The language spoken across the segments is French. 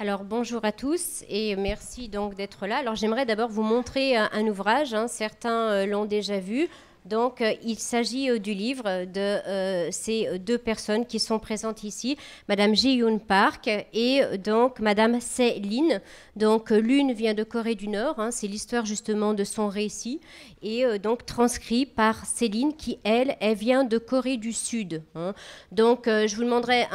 Alors bonjour à tous et merci donc d'être là. Alors j'aimerais d'abord vous montrer un ouvrage, hein, certains l'ont déjà vu. Donc il s'agit du livre de ces deux personnes qui sont présentes ici, Madame Ji-Yoon Park et donc Madame Se-Lin. Donc l'une vient de Corée du Nord, hein, c'est l'histoire justement de son récit et donc transcrit par Céline qui elle vient de Corée du Sud. Hein. Donc je vous demanderai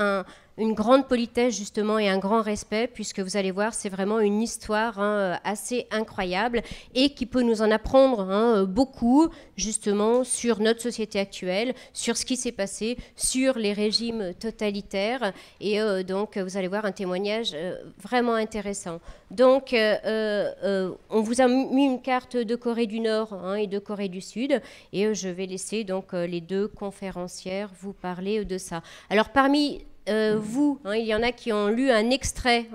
une grande politesse justement et un grand respect, puisque vous allez voir, c'est vraiment une histoire assez incroyable et qui peut nous en apprendre beaucoup justement sur notre société actuelle, sur ce qui s'est passé, sur les régimes totalitaires et donc vous allez voir un témoignage vraiment intéressant. Donc on vous a mis une carte de Corée du Nord et de Corée du Sud et je vais laisser donc les deux conférencières vous parler de ça. Alors parmi vous, il y en a qui ont lu un extrait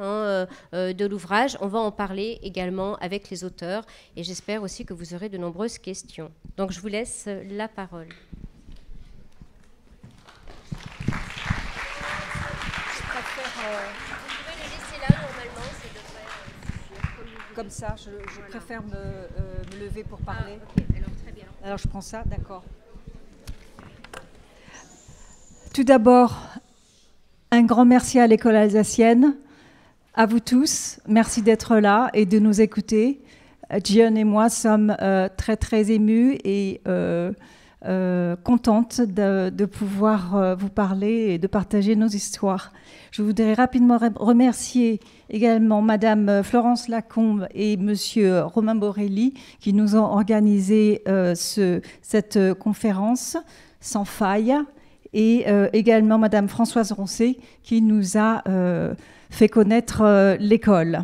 de l'ouvrage. On va en parler également avec les auteurs et j'espère aussi que vous aurez de nombreuses questions. Donc je vous laisse la parole. Je préfère... Vous pouvez le laisser là, normalement, ça devrait... Comme ça, je préfère me lever pour parler. Ah, ok, alors très bien. Alors je prends ça, d'accord. Tout d'abord, un grand merci à l'école alsacienne, à vous tous. Merci d'être là et de nous écouter. Ji-Yeon et moi sommes très très émus et contentes de pouvoir vous parler et de partager nos histoires. Je voudrais rapidement remercier également Madame Florence Lacombe et Monsieur Romain Borelli qui nous ont organisé cette conférence sans faille. Et également Madame Françoise Roncet qui nous a fait connaître l'école.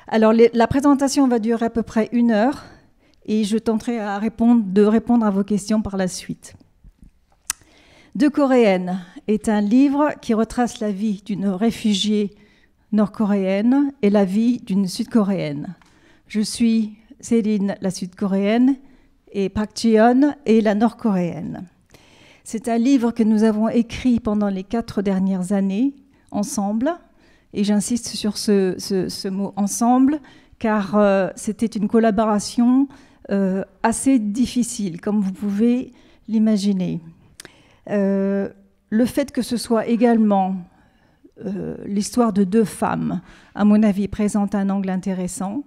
Alors la présentation va durer à peu près 1 heure et je tenterai de répondre à vos questions par la suite. Deux Coréennes est un livre qui retrace la vie d'une réfugiée nord-coréenne et la vie d'une sud-coréenne. Je suis Céline, la sud-coréenne, et Park Ji-Yeon est la nord-coréenne. C'est un livre que nous avons écrit pendant les 4 dernières années, ensemble, et j'insiste sur ce mot « ensemble », car c'était une collaboration assez difficile, comme vous pouvez l'imaginer. Le fait que ce soit également l'histoire de 2 femmes, à mon avis, présente un angle intéressant,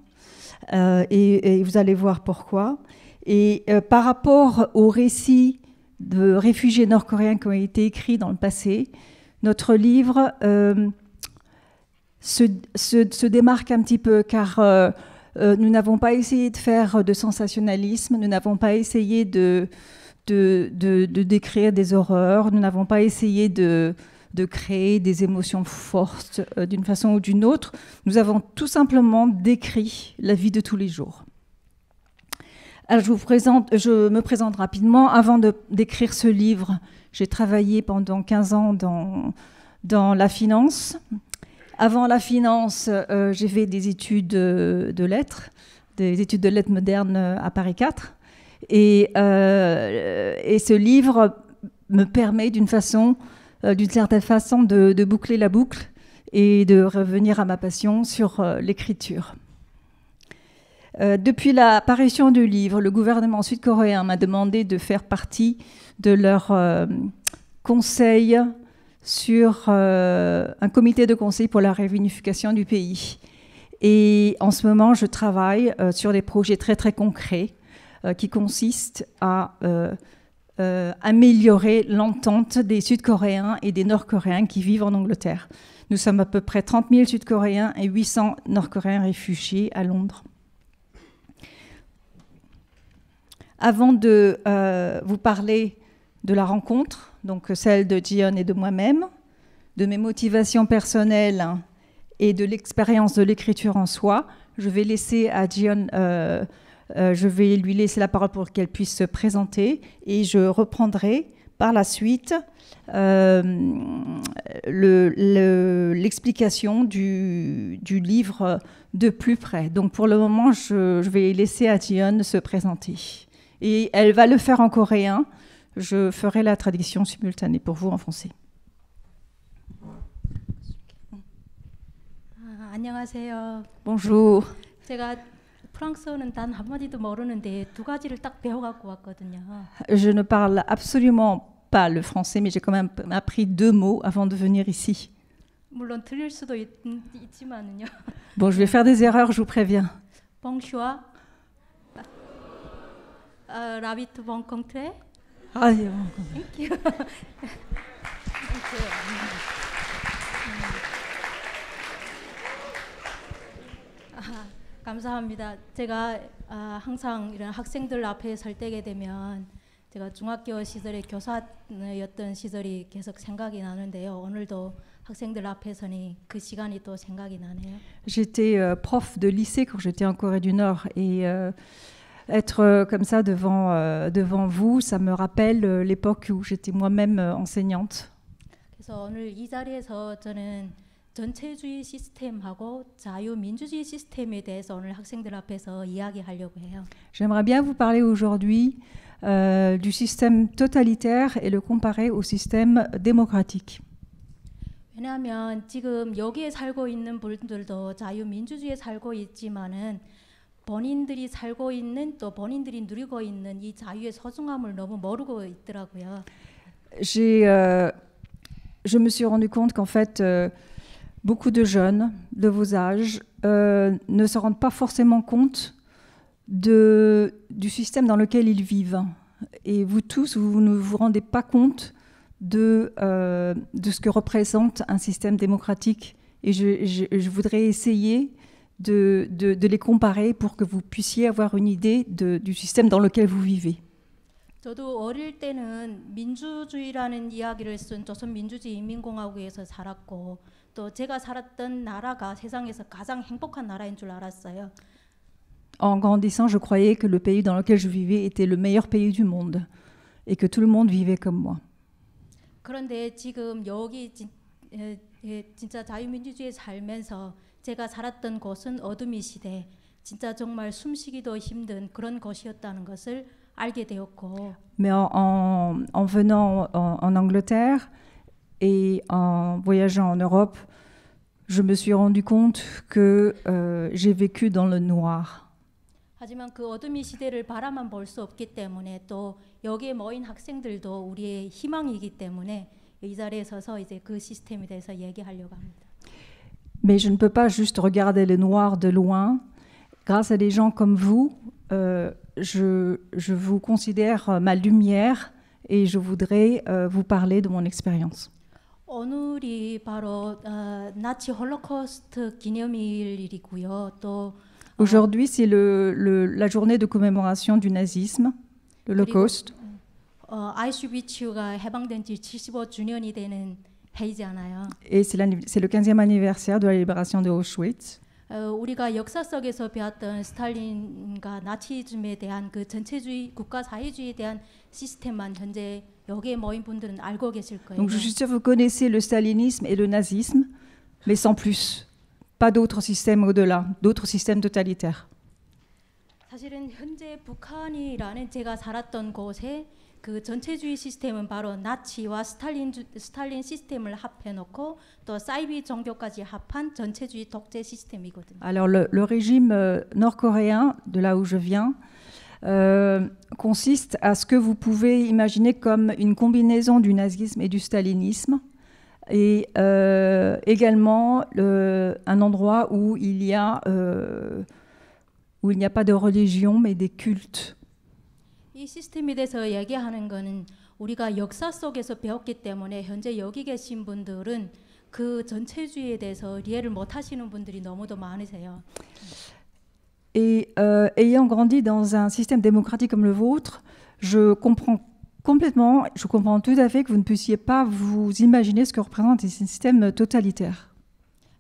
et vous allez voir pourquoi. Et par rapport au récit de réfugiés nord-coréens qui ont été écrits dans le passé, notre livre se démarque un petit peu car nous n'avons pas essayé de faire de sensationnalisme, nous n'avons pas essayé de décrire des horreurs, nous n'avons pas essayé de créer des émotions fortes d'une façon ou d'une autre. Nous avons tout simplement décrit la vie de tous les jours. Alors je me présente rapidement. Avant d'écrire ce livre, j'ai travaillé pendant 15 ans dans la finance. Avant la finance, j'ai fait des études de lettres, des études de lettres modernes à Paris 4. Et ce livre me permet d'une certaine façon de boucler la boucle et de revenir à ma passion sur l'écriture. Depuis l'apparition du livre, le gouvernement sud-coréen m'a demandé de faire partie de leur conseil sur un comité de conseil pour la réunification du pays. Et en ce moment, je travaille sur des projets très très concrets qui consistent à améliorer l'entente des Sud-Coréens et des Nord-Coréens qui vivent en Angleterre. Nous sommes à peu près 30 000 Sud-Coréens et 800 Nord-Coréens réfugiés à Londres. Avant de vous parler de la rencontre, donc celle de Ji-Yeon et de moi-même, de mes motivations personnelles et de l'expérience de l'écriture en soi, je vais laisser à Ji-Yeon, je vais lui laisser la parole pour qu'elle puisse se présenter et je reprendrai par la suite l'explication du livre de plus près. Donc pour le moment, je vais laisser à Ji-Yeon se présenter. Et elle va le faire en coréen. Je ferai la traduction simultanée pour vous en français. 안녕하세요. Bonjour. 제가 프랑스어는 단 한마디도 모르는데 두 가지를 딱 배워갖고 왔거든요. Je ne parle absolument pas le français, mais j'ai quand même appris 2 mots avant de venir ici. 물론 틀릴 수도 있지만은요. Bon, je vais faire des erreurs, je vous préviens. Bonjour. 라비트 봉콩트레. Ah, Thank you. 감사합니다. 제가 항상 이런 학생들 앞에 설 때게 되면 제가 중학교 시절에 교사였던 시절이 계속 생각이 나는데요. 오늘도 학생들 앞에 서니 그 시간이 또 생각이 나네요. J'étais prof de lycée quand j'étais en Corée du Nord et être comme ça devant vous, ça me rappelle l'époque où j'étais moi-même enseignante. 그래서 오늘 이 자리에서 저는 전체주의 시스템하고 자유민주주의 시스템에 대해서 오늘 학생들 앞에서 이야기하려고 해요. J'aimerais bien vous parler aujourd'hui du système totalitaire et le comparer au système démocratique. 왜냐하면 지금 여기에 살고 있는 분들도 자유민주주의에 살고 있지만은 본인들이 살고 있는 또 본인들이 누리고 있는 이 자유의 소중함을 너무 모르고 있더라고요. Je me suis rendu compte qu'en fait, beaucoup de jeunes de vos âges ne se rendent pas forcément compte du système dans lequel ils vivent. Et vous tous, vous ne vous rendez pas compte de ce que représente un système démocratique. Et je voudrais essayer de les comparer pour que vous puissiez avoir une idée du système dans lequel vous vivez. 저도 어릴 때는 민주주의라는 이야기를 쓴 조선민주주의 인민공화국에서 살았고 또 제가 살았던 나라가 세상에서 가장 행복한 나라인 줄 알았어요. En grandissant, je croyais que le pays dans lequel je vivais était le meilleur pays du monde et que tout le monde vivait comme moi. 그런데 지금 여기 진짜 자유민주주의에 살면서 제가 살았던 곳은 어둠의 시대, 진짜 정말 숨쉬기도 힘든 그런 곳이었다는 것을 알게 되었고. Mais en venant en Angleterre et en voyageant en Europe, je me suis rendu compte que j'ai vécu dans le noir. 하지만 그 어둠의 시대를 바라만 볼 수 없기 때문에 또 여기에 모인 학생들도 우리의 희망이기 때문에 이 자리에 서서 이제 그 시스템에 대해서 얘기하려고 합니다. Mais je ne peux pas juste regarder le noir de loin. Grâce à des gens comme vous, je vous considère ma lumière et je voudrais vous parler de mon expérience. 오늘이 바로 나치 홀로코스트 기념일이고요. 또 Aujourd'hui, c'est la journée de commémoration du nazisme, l'Holocauste. 아이슈비츠가 해방된 지 75주년이 되는 해이잖아요. Et c'est le 15e anniversaire de la libération de Auschwitz. 우리가 역사 속에서 배웠던 스탈린과 나치즘에 대한 그 전체주의, 국가 사회주의에 대한 시스템만 현재 여기에 모인 분들은 알고 계실 거예요. Donc je suis sûre que vous connaissez le stalinisme et le nazisme, mais sans plus. Pas d'autres systèmes au-delà, d'autres systèmes totalitaires. 사실은 현재 북한이라는 제가 살았던 곳에 그 전체주의 시스템은 바로 나치와 스탈린 시스템을 합해놓고 또 사이비 종교까지 합한 전체주의 독재 시스템이거든요. Alors le régime nord-coréen de là où je viens consiste à ce que vous pouvez imaginer comme une combinaison du nazisme et du stalinisme et également un endroit où il n'y a pas de religion mais des cultes. 이 시스템에 대해서 얘기하는 거는 우리가 역사 속에서 배웠기 때문에 현재 여기 계신 분들은 그 전체주의에 대해서 이해를 못 하시는 분들이 너무도 많으세요. Et ayant grandi dans un système démocratique comme le vôtre, je comprends tout à fait que vous ne puissiez pas vous imaginer ce que représente un système totalitaire.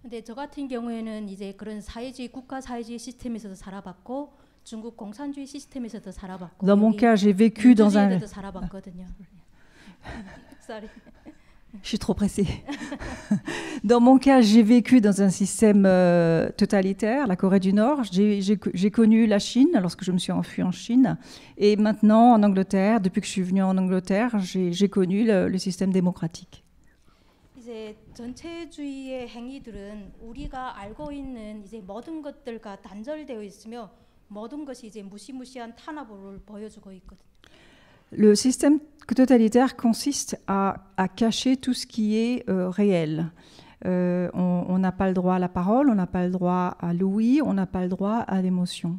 근데 저 같은 경우에는 이제 그런 사회주의 국가 사회주의 시스템에서도 살아봤고 중국 공산주의 시스템에서도 살아봤고 Dans mon cas, j'ai vécu dans un 살아봤거든요. Sorry. Je suis trop pressée. Dans mon cas, j'ai vécu dans un système totalitaire, la Corée du Nord. J'ai connu la Chine lorsque je me suis enfuie en Chine. Et maintenant, en Angleterre, depuis que je suis venue en Angleterre, j'ai connu le système démocratique. 이제 전체주의의 행위들은 우리가 알고 있는 이제 모든 것들과 단절되어 있으며 모든 것이 이제 무시무시한 탄압을 보여주고 있거든요. Le système totalitaire consiste à cacher tout ce qui est réel. On n'a pas le droit à la parole, on n'a pas le droit à l'ouïe, on n'a pas le droit à l'émotion.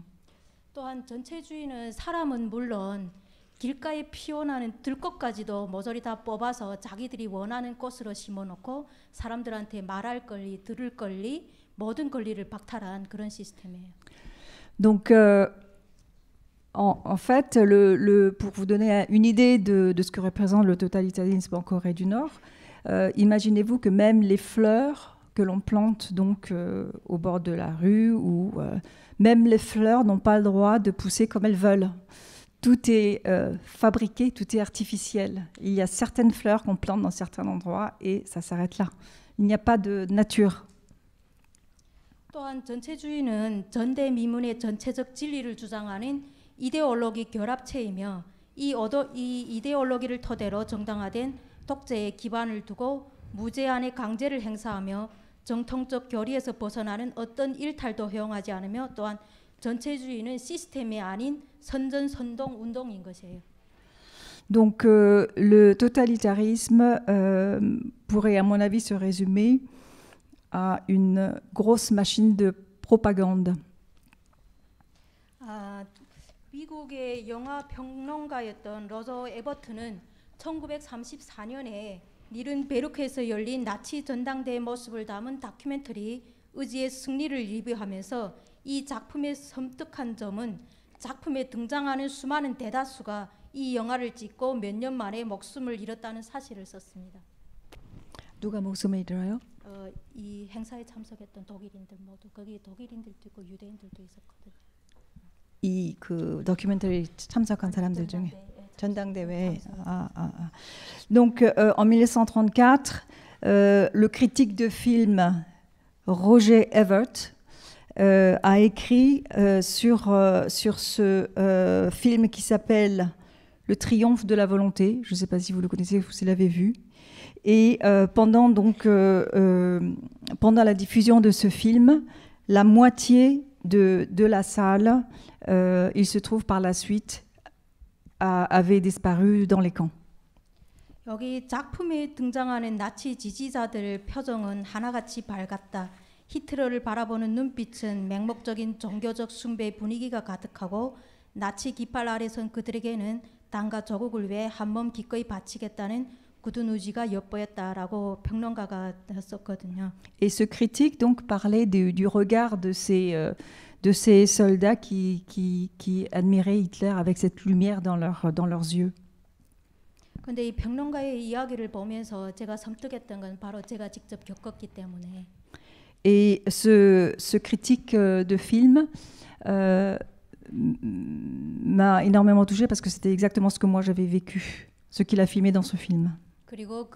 또한 전체주의는 사람은 물론 길가에 피어나는 들꽃까지도 모조리 다 뽑아서 자기들이 원하는 꽃으로 심어놓고 사람들한테 말할 권리, 들을 권리, 모든 권리를 박탈한 그런 시스템이에요. Donc, en fait, pour vous donner une idée de ce que représente le totalitarisme en Corée du Nord, imaginez-vous que même les fleurs que l'on plante donc au bord de la rue, ou même les fleurs n'ont pas le droit de pousser comme elles veulent. Tout est fabriqué, tout est artificiel. Il y a certaines fleurs qu'on plante dans certains endroits et ça s'arrête là. Il n'y a pas de nature. 또한 전체주의는 전대미문의 전체적 진리를 주장하는 이데올로기 결합체이며 이 이데올로기를 토대로 정당화된 독재에 기반을 두고 무제한의 강제를 행사하며 정통적 교리에서 벗어나는 어떤 일탈도 허용하지 않으며 또한 전체주의는 시스템이 아닌 선전선동 운동인 것이에요. Donc le totalitarisme pourrait à mon avis se résumer à une grosse machine de propagande. 미국의 영화 평론가였던 로저 에버튼은 1934년에 니른베르크에서 열린 나치 전당대회 모습을 담은 다큐멘터리 의지의 승리를 리뷰하면서 이 작품의 섬뜩한 점은 작품에 등장하는 수많은 대다수가 이 영화를 찍고 몇 년 만에 목숨을 잃었다는 사실을 썼습니다. 누가 목숨을 잃어요? 이 행사에 참석했던 독일인들 모두, 거기 독일인들도 있고 유대인들도 있었거든요. 이 그 다큐멘터리 참석한 사람들 중에 전당대회. Donc en 1934, le critique de film Roger Ebert a écrit sur ce film qui s'appelle Le triomphe de la volonté. Je ne sais pas si vous le connaissez, vous l'avez vu. Et pendant la diffusion de ce film, la moitié de la salle, il se trouve par la suite, avait disparu dans les camps. 여기 작품에 등장하는 나치 지지자들 표정은 하나같이 밝았다. 히틀러를 바라보는 눈빛은 맹목적인 종교적 숭배 분위기가 가득하고 나치 깃발 아래 선 그들에게는 땅과 조국을 위해 한몸 기꺼이 바치겠다는 굳은 의지가 엿보였다라고 평론가가 썼거든요. Et ce critique donc parlait du regard de ces soldats qui admiraient Hitler avec cette lumière dans leurs yeux. 근데 이 평론가의 이야기를 보면서 제가 섬뜩했던 건 바로 제가 직접 겪었기 때문에. Et ce critique de film m'a énormément touchée parce que c'était exactement ce que moi j'avais vécu, ce qu'il a filmé dans ce film. 그리고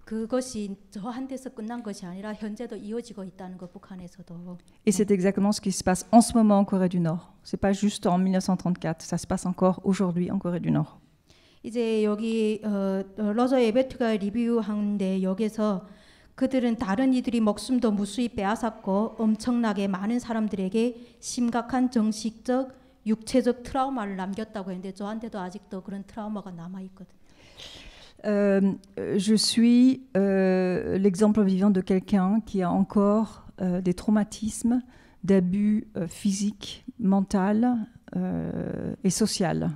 그것이 저한테서 끝난 것이 아니라 현재도 이어지고 있다는 것, 북한에서도. Et c'est exactement ce qui se passe en ce moment en Corée du Nord. C'est pas juste en 1934, ça se passe encore aujourd'hui en Corée du Nord. 이제 여기 로저 에베트가 리뷰하는데 여기서 그들은 다른 이들이 목숨도 무수히 빼앗았고 엄청나게 많은 사람들에게 심각한 정신적, 육체적 트라우마를 남겼다고 했는데 저한테도 아직도 그런 트라우마가 남아 있거든요. Je suis l'exemple vivant de quelqu'un qui a encore des traumatismes d'abus physiques, mental et social.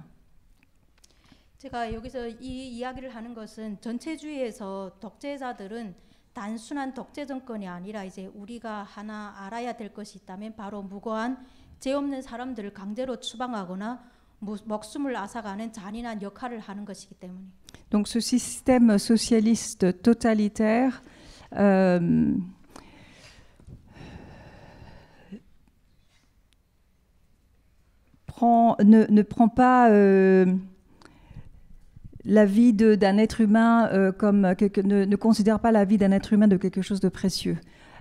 제가 여기서 이 이야기를 하는 것은 전체주의에서 독재자들은 단순한 독재 정권이 아니라 이제 우리가 하나 알아야 될 것이 있다면 바로 무고한 죄 없는 사람들을 강제로 추방하거나 목숨을 앗아가는 잔인한 역할을 하는 것이기 때문에. Donc ce système socialiste totalitaire ne prend pas la vie d'un être humain ne considère pas la vie d'un être humain de quelque chose de précieux.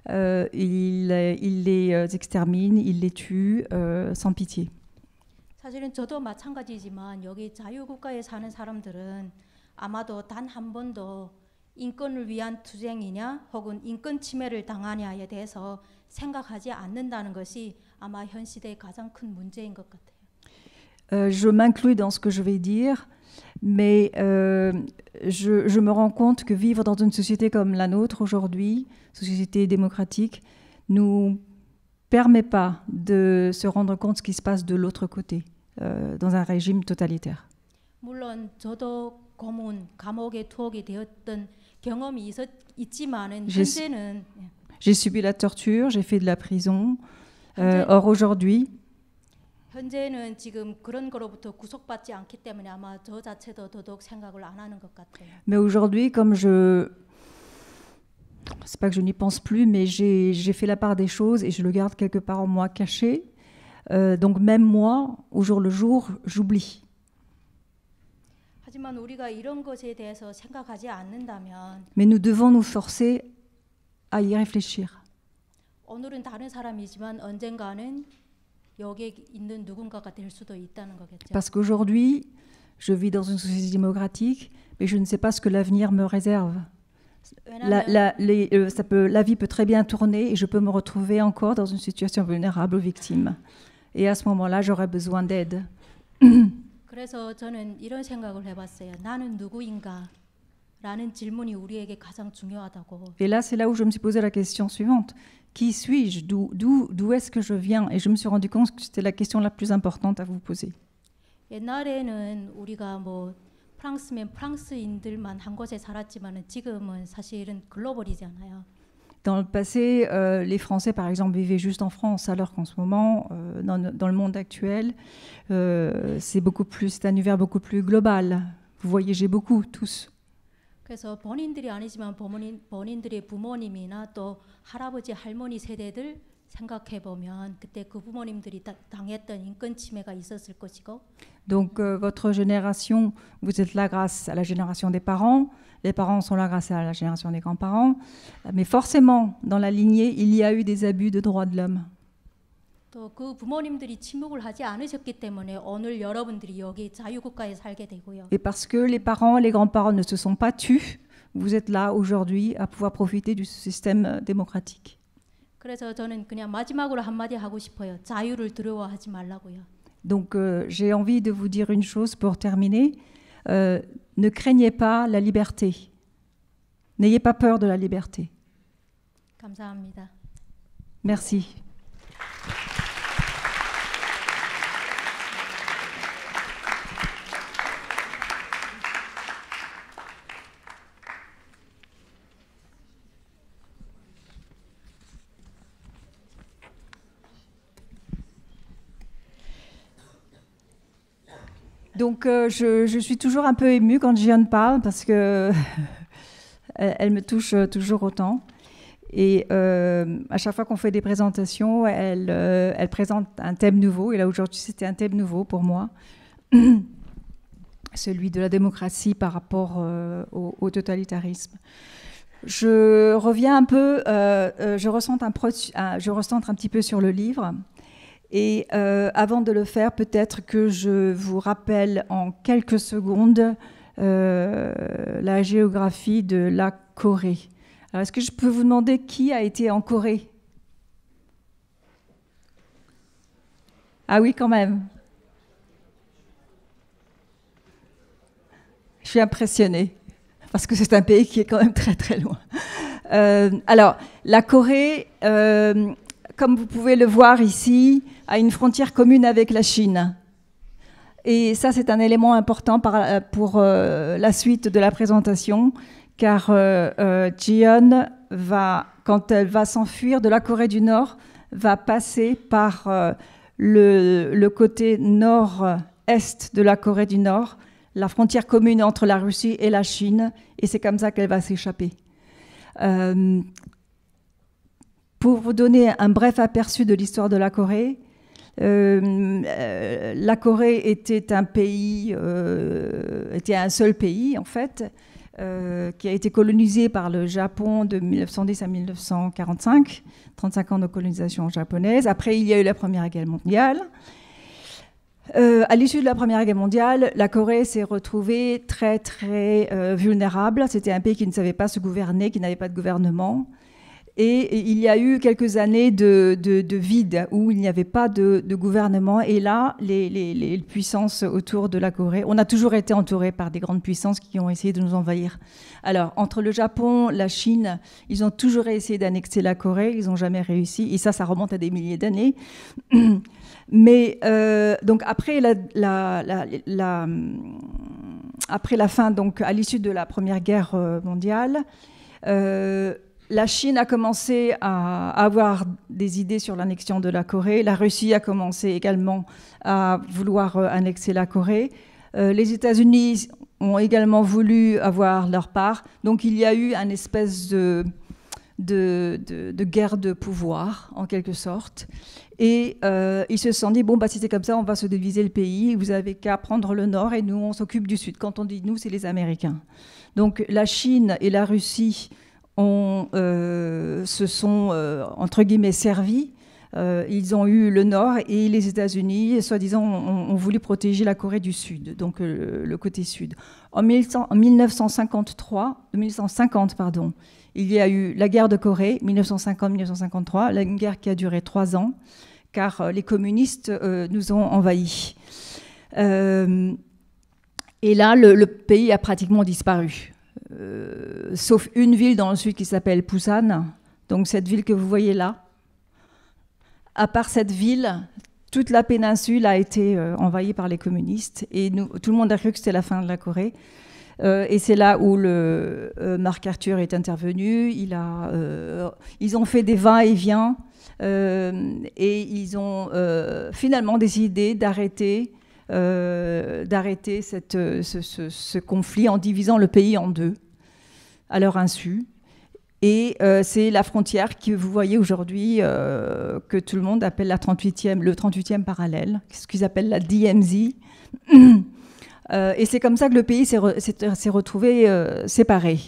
Il les extermine, il les tue sans pitié. 사실은 저도 마찬가지지만 여기 자유국가에 사는 사람들은 아마도 단 한 번도 인권을 위한 투쟁이냐 혹은 인권 침해를 당하냐에 대해서 생각하지 않는다는 것이 아마 현 시대의 가장 큰 문제인 것 같아요. Je m'inclus dans ce que je vais dire, mais je me rends compte que vivre dans une société comme la nôtre aujourd'hui, société démocratique, nous permet pas de se rendre compte de ce qui se passe de l'autre côté, dans un régime totalitaire. 물론 저도 고문, 감옥에 투옥이 되었던 경험이 있지만은 현재는 J'ai subi la torture, j'ai fait de la prison. Or aujourd'hui, 현재는 지금 그런 거로부터 구속받지 않기 때문에 아마 저 자체도 더더욱 생각을 안 하는 것 같아요. mais aujourd'hui, comme c'est pas que je n'y pense plus, mais j'ai fait la part des choses et je le garde quelque part en moi caché. Donc même moi, au jour le jour, j'oublie. 하지만 우리가 이런 것에 대해서 생각하지 않는다면 Mais nous devons nous forcer à y réfléchir. 오늘은 다른 사람이지만 언젠가는 여기에 있는 누군가가 될 수도 있다는 거겠죠. Parce qu'aujourd'hui, je vis dans une société démocratique, mais je ne sais pas ce que l'avenir me réserve. La vie peut très bien tourner et je peux me retrouver encore dans une situation vulnérable aux victimes. Et à ce moment-là, j'aurai besoin d'aide. 그래서 저는 이런 생각을 해봤어요. 나는 누구인가? 라는 질문이 우리에게 가장 중요하다고. Et là, c'est là où je me suis posé la question suivante. Qui suis-je? D'où est-ce que je viens? Et je me suis rendu compte que c'était la question la plus importante à vous poser. 옛날에는 우리가 뭐 프랑스면 프랑스인들만 한 곳에 살았지만은 지금은 사실은 글로벌이잖아요. Dans le passé, les Français, par exemple, vivaient juste en France, alors qu'en ce moment, dans le monde actuel, c'est un univers beaucoup plus global. Vous voyagez beaucoup, tous. 그래서 본인들이 아니지만 본인들의 부모님이나 또 할아버지, 할머니 세대들 생각해 보면 그때 그 부모님들이 당했던 인권 침해가 있었을 것이고. Donc votre génération, vous êtes là grâce à la génération des parents. Les parents sont là grâce à la génération des grands-parents. Mais forcément, dans la lignée, il y a eu des abus de droits de l'homme. 또 그 부모님들이 침묵을 하지 않으셨기 때문에 오늘 여러분들이 여기 자유국가에 살게 되고요. Et parce que les parents, les grands-parents ne se sont pas tus, vous êtes là aujourd'hui à pouvoir profiter du système démocratique. 그래서 저는 그냥 마지막으로 한마디 하고 싶어요. 자유를 두려워하지 말라고요. Donc j'ai envie de vous dire une chose pour terminer. Ne craignez pas la liberté. N'ayez pas peur de la liberté. 감사합니다. Merci. Donc, je suis toujours un peu émue quand Jeanne parle parce que elle me touche toujours autant. Et à chaque fois qu'on fait des présentations, elle présente un thème nouveau. Et là, aujourd'hui, c'était un thème nouveau pour moi, celui de la démocratie par rapport au totalitarisme. Je reviens un peu, je recentre un petit peu sur le livre. Et avant de le faire, peut-être que je vous rappelle en quelques secondes la géographie de la Corée. Alors, est-ce que je peux vous demander qui a été en Corée? Ah oui, quand même. Je suis impressionnée, parce que c'est un pays qui est quand même très très loin. Alors, la Corée, comme vous pouvez le voir ici, a une frontière commune avec la Chine. Et ça, c'est un élément important pour la suite de la présentation, car Jeon va, quand elle va s'enfuir de la Corée du Nord, va passer par le côté nord-est de la Corée du Nord, la frontière commune entre la Russie et la Chine, et c'est comme ça qu'elle va s'échapper. Pour vous donner un bref aperçu de l'histoire de la Corée, la Corée était un pays, était un seul pays en fait, qui a été colonisé par le Japon de 1910 à 1945, 35 ans de colonisation japonaise. Après, il y a eu la Première Guerre mondiale. À l'issue de la Première Guerre mondiale, la Corée s'est retrouvée très vulnérable. C'était un pays qui ne savait pas se gouverner, qui n'avait pas de gouvernement. Et il y a eu quelques années de vide où il n'y avait pas de gouvernement. Et là, les puissances autour de la Corée, on a toujours été entouré par des grandes puissances qui ont essayé de nous envahir. Alors, entre le Japon, la Chine, ils ont toujours essayé d'annexer la Corée, ils n'ont jamais réussi. Et ça remonte à des milliers d'années. Mais donc après après la fin, donc à l'issue de la Première Guerre mondiale, la Chine a commencé à avoir des idées sur l'annexion de la Corée. La Russie a commencé également à vouloir annexer la Corée. Les États-Unis ont également voulu avoir leur part. Donc il y a eu une espèce de guerre de pouvoir, en quelque sorte. Et ils se sont dit, bon, bah, si c'est comme ça, on va se diviser le pays. Vous avez qu'à prendre le nord et nous, on s'occupe du sud. Quand on dit nous, c'est les Américains. Donc la Chine et la Russie se sont, entre guillemets, servis. Ils ont eu le nord et les États-Unis, soi-disant, ont voulu protéger la Corée du Sud, donc le côté sud. En 1950, il y a eu la guerre de Corée, 1950-1953, une guerre qui a duré 3 ans, car les communistes nous ont envahis. Et là, le pays a pratiquement disparu. Sauf une ville dans le sud qui s'appelle Busan, donc cette ville que vous voyez là. À part cette ville, toute la péninsule a été envahie par les communistes et tout le monde a cru que c'était la fin de la Corée. Et c'est là où MacArthur est intervenu. Ils ont fait des va-et-vient et ils ont finalement décidé d'arrêter ce conflit en divisant le pays en 2, à leur insu. Et c'est la frontière que vous voyez aujourd'hui, que tout le monde appelle le 38e parallèle, ce qu'ils appellent la DMZ. Et c'est comme ça que le pays s'est retrouvé séparé.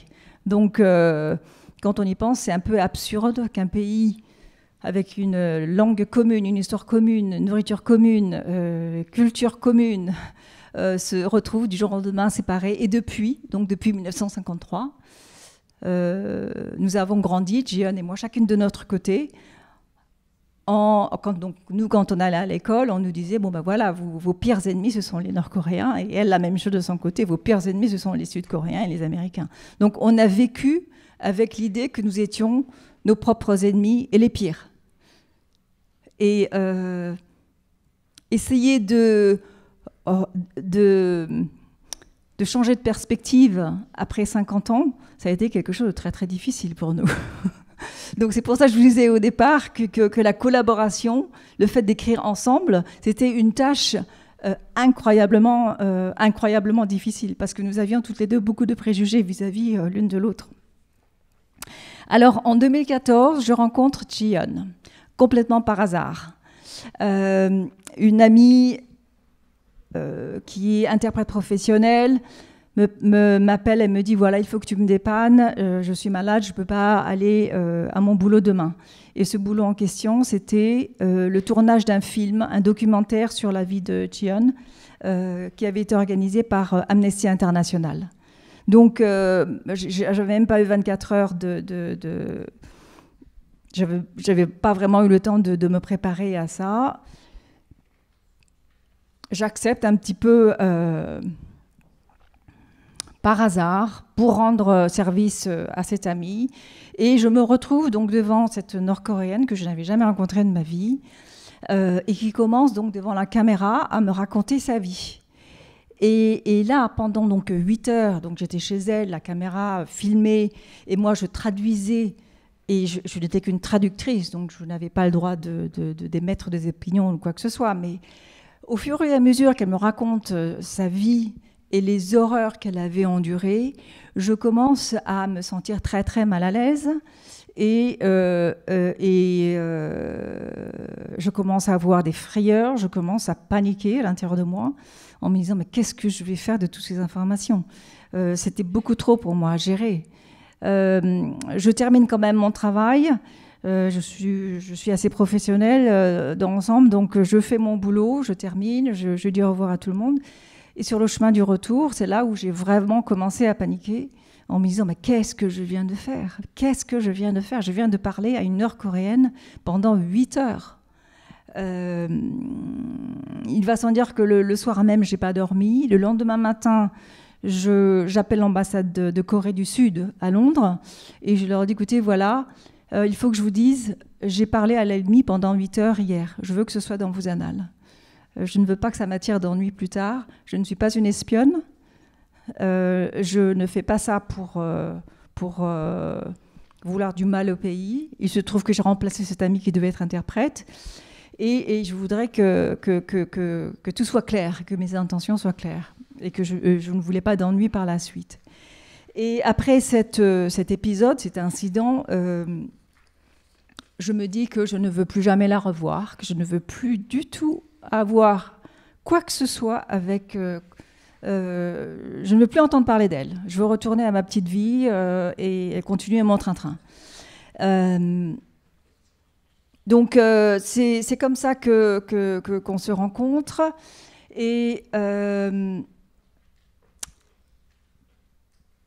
Donc, quand on y pense, c'est un peu absurde qu'un pays avec une langue commune, une histoire commune, une nourriture commune, culture commune, se retrouve du jour au lendemain séparés. Et depuis 1953, nous avons grandi, Jiyeon et moi, chacune de notre côté. Quand on allait à l'école, on nous disait, bon ben voilà, vos pires ennemis, ce sont les Nord-Coréens, et elle, la même chose de son côté, vos pires ennemis, ce sont les Sud-Coréens et les Américains. Donc on a vécu avec l'idée que nous étions nos propres ennemis et les pires. Et essayer de changer de perspective après 50 ans, ça a été quelque chose de très très difficile pour nous. Donc c'est pour ça que je vous disais au départ que la collaboration, le fait d'écrire ensemble, c'était une tâche incroyablement difficile, parce que nous avions toutes les deux beaucoup de préjugés vis-à-vis l'une de l'autre. Alors en 2014, je rencontre Jiyeon, complètement par hasard. Une amie qui est interprète professionnelle m'appelle et me dit, voilà, il faut que tu me dépannes, je suis malade, je ne peux pas aller à mon boulot demain. Et ce boulot en question, c'était le tournage d'un film, un documentaire sur la vie de Jiyeon, qui avait été organisé par Amnesty International. Donc, je n'avais même pas eu 24 heures j'avais pas vraiment eu le temps de me préparer à ça. J'accepte un petit peu par hasard pour rendre service à cette amie. Et je me retrouve donc devant cette Nord-Coréenne que je n'avais jamais rencontrée de ma vie et qui commence donc devant la caméra à me raconter sa vie. Et là, pendant donc 8 heures, donc j'étais chez elle, la caméra filmée, et moi je traduisais, et je n'étais qu'une traductrice, donc je n'avais pas le droit d'émettre des opinions ou quoi que ce soit. Mais au fur et à mesure qu'elle me raconte sa vie et les horreurs qu'elle avait endurées, je commence à me sentir très très mal à l'aise et je commence à avoir des frayeurs, je commence à paniquer à l'intérieur de moi en me disant mais qu'est-ce que je vais faire de toutes ces informations ? C'était beaucoup trop pour moi à gérer. Je termine quand même mon travail. Je suis assez professionnelle dans l'ensemble, donc je fais mon boulot, je termine, je dis au revoir à tout le monde. Et sur le chemin du retour, c'est là où j'ai vraiment commencé à paniquer en me disant, mais qu'est-ce que je viens de faire? Qu'est-ce que je viens de faire? Je viens de parler à une Nord-Coréenne pendant 8 heures. Il va sans dire que le soir même, je n'ai pas dormi. Le lendemain matin, j'appelle l'ambassade de Corée du Sud à Londres et je leur dis, écoutez, voilà, il faut que je vous dise, j'ai parlé à l'ennemi pendant 8 heures hier. Je veux que ce soit dans vos annales. Je ne veux pas que ça m'attire d'ennui plus tard. Je ne suis pas une espionne. Je ne fais pas ça pour vouloir du mal au pays. Il se trouve que j'ai remplacé cet ami qui devait être interprète. Et je voudrais que tout soit clair, que mes intentions soient claires. Et que je ne voulais pas d'ennui par la suite. Et après cet épisode, cet incident, je me dis que je ne veux plus jamais la revoir, que je ne veux plus du tout avoir quoi que ce soit avec... je ne veux plus entendre parler d'elle. Je veux retourner à ma petite vie et continuer mon train-train. Donc c'est comme ça qu'on se rencontre. Et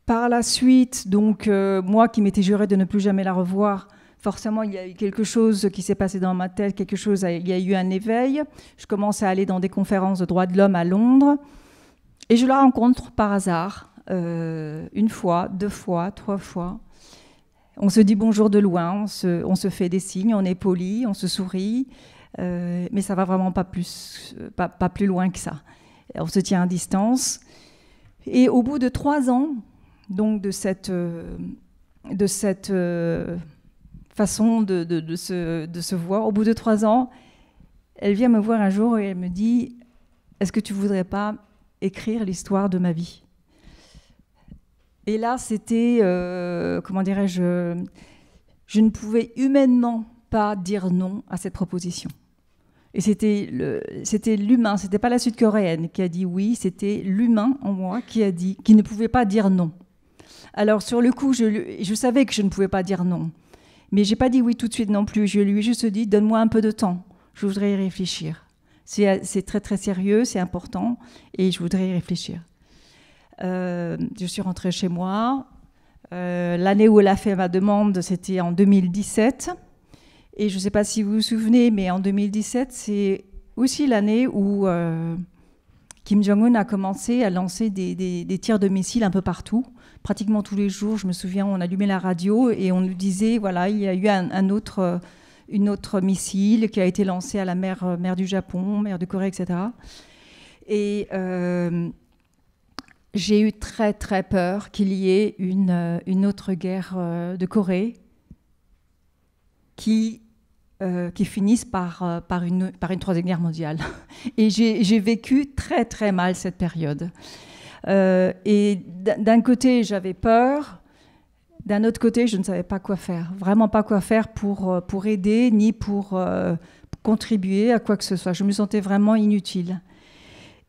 par la suite, donc moi qui m'étais juré de ne plus jamais la revoir, forcément, il y a eu quelque chose qui s'est passé dans ma tête, il y a eu un éveil. Je commence à aller dans des conférences de droits de l'homme à Londres. Et je la rencontre par hasard, une fois, 2 fois, 3 fois. On se dit bonjour de loin, on se fait des signes, on est poli, on se sourit, mais ça va vraiment pas plus loin que ça. On se tient à distance. Et au bout de 3 ans, donc de cette façon de se voir, au bout de 3 ans, elle vient me voir un jour et elle me dit « Est-ce que tu voudrais pas écrire l'histoire de ma vie ?» Et là, c'était, comment dirais-je, je ne pouvais humainement pas dire non à cette proposition. Et c'était l'humain, c'était pas la Sud-Coréenne qui a dit oui, c'était l'humain en moi qui ne pouvait pas dire non. Alors sur le coup, je savais que je ne pouvais pas dire non, mais j'ai pas dit oui tout de suite non plus. Je lui ai juste dit, donne-moi un peu de temps, je voudrais y réfléchir. C'est très très sérieux, c'est important, et je voudrais y réfléchir. Je suis rentrée chez moi. L'année où elle a fait ma demande, c'était en 2017. Et je ne sais pas si vous vous souvenez, mais en 2017, c'est aussi l'année où Kim Jong-un a commencé à lancer des tirs de missiles un peu partout, pratiquement tous les jours. Je me souviens, on allumait la radio et on nous disait, voilà, il y a eu une autre missile qui a été lancé à la mer du Japon, mer de Corée, etc. Et j'ai eu très très peur qu'il y ait une autre guerre de Corée qui finisse par une 3e guerre mondiale. Et j'ai vécu très très mal cette période. Et d'un côté, j'avais peur. D'un autre côté, je ne savais pas quoi faire. Vraiment pas quoi faire pour aider, ni pour contribuer à quoi que ce soit. Je me sentais vraiment inutile.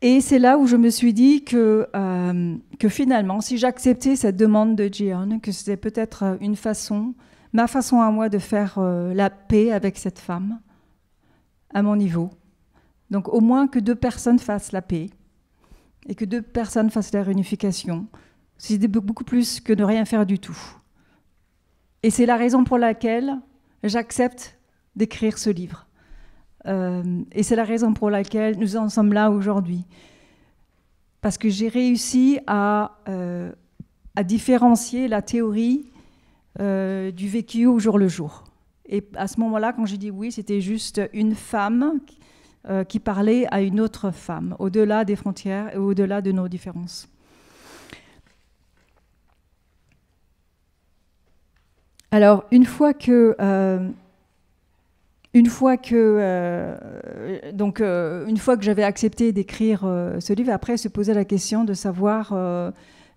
Et c'est là où je me suis dit que finalement, si j'acceptais cette demande de Jeon, que c'était peut-être ma façon à moi de faire la paix avec cette femme, à mon niveau. Donc au moins que 2 personnes fassent la paix et que 2 personnes fassent la réunification. C'est beaucoup plus que de rien faire du tout. Et c'est la raison pour laquelle j'accepte d'écrire ce livre. Et c'est la raison pour laquelle nous en sommes là aujourd'hui. Parce que j'ai réussi à différencier la théorie du vécu au jour le jour. Et à ce moment-là, quand j'ai dit oui, c'était juste une femme qui parlait à une autre femme, au-delà des frontières et au-delà de nos différences. Alors, une fois que j'avais accepté d'écrire ce livre, après se posait la question de savoir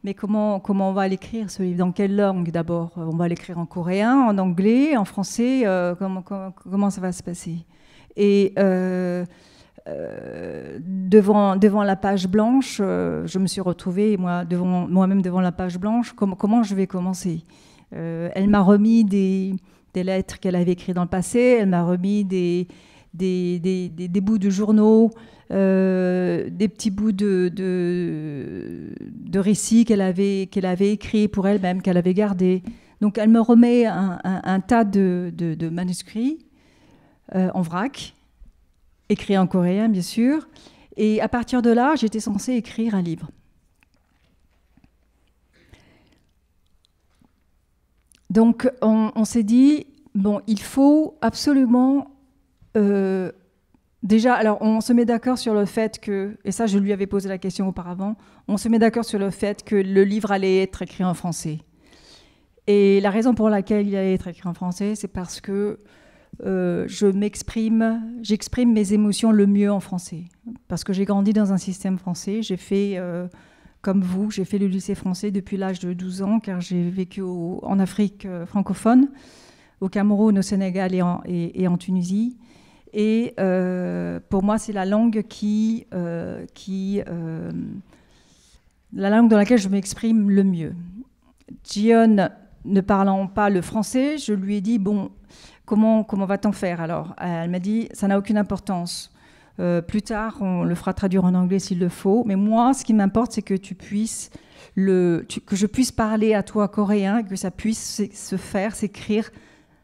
mais comment on va l'écrire ce livre, dans quelle langue d'abord? On va l'écrire en coréen, en anglais, en français, comment ça va se passer? Et devant la page blanche, je me suis retrouvée moi-même devant la page blanche, comment je vais commencer? Elle m'a remis des des lettres qu'elle avait écrites dans le passé, elle m'a remis des bouts de journaux, des petits bouts de récits qu'elle avait écrits pour elle-même, qu'elle avait gardés. Donc elle me remet un tas de manuscrits en vrac, écrits en coréen bien sûr, et à partir de là, j'étais censée écrire un livre. Donc on s'est dit, bon, il faut absolument... déjà, alors on se met d'accord sur le fait que, et ça je lui avais posé la question auparavant, on se met d'accord sur le fait que le livre allait être écrit en français. Et la raison pour laquelle il allait être écrit en français, c'est parce que j'exprime mes émotions le mieux en français. Parce que j'ai grandi dans un système français, j'ai fait, comme vous, j'ai fait le lycée français depuis l'âge de 12 ans, car j'ai vécu en Afrique francophone, au Cameroun, au Sénégal et en Tunisie. Et pour moi, c'est la langue la langue dans laquelle je m'exprime le mieux. Jiyeon, ne parlant pas le français, je lui ai dit, bon, comment va-t-on faire alors? Elle m'a dit, ça n'a aucune importance. Plus tard, on le fera traduire en anglais s'il le faut. Mais moi, ce qui m'importe, c'est que que je puisse parler à toi coréen, que ça puisse se faire, s'écrire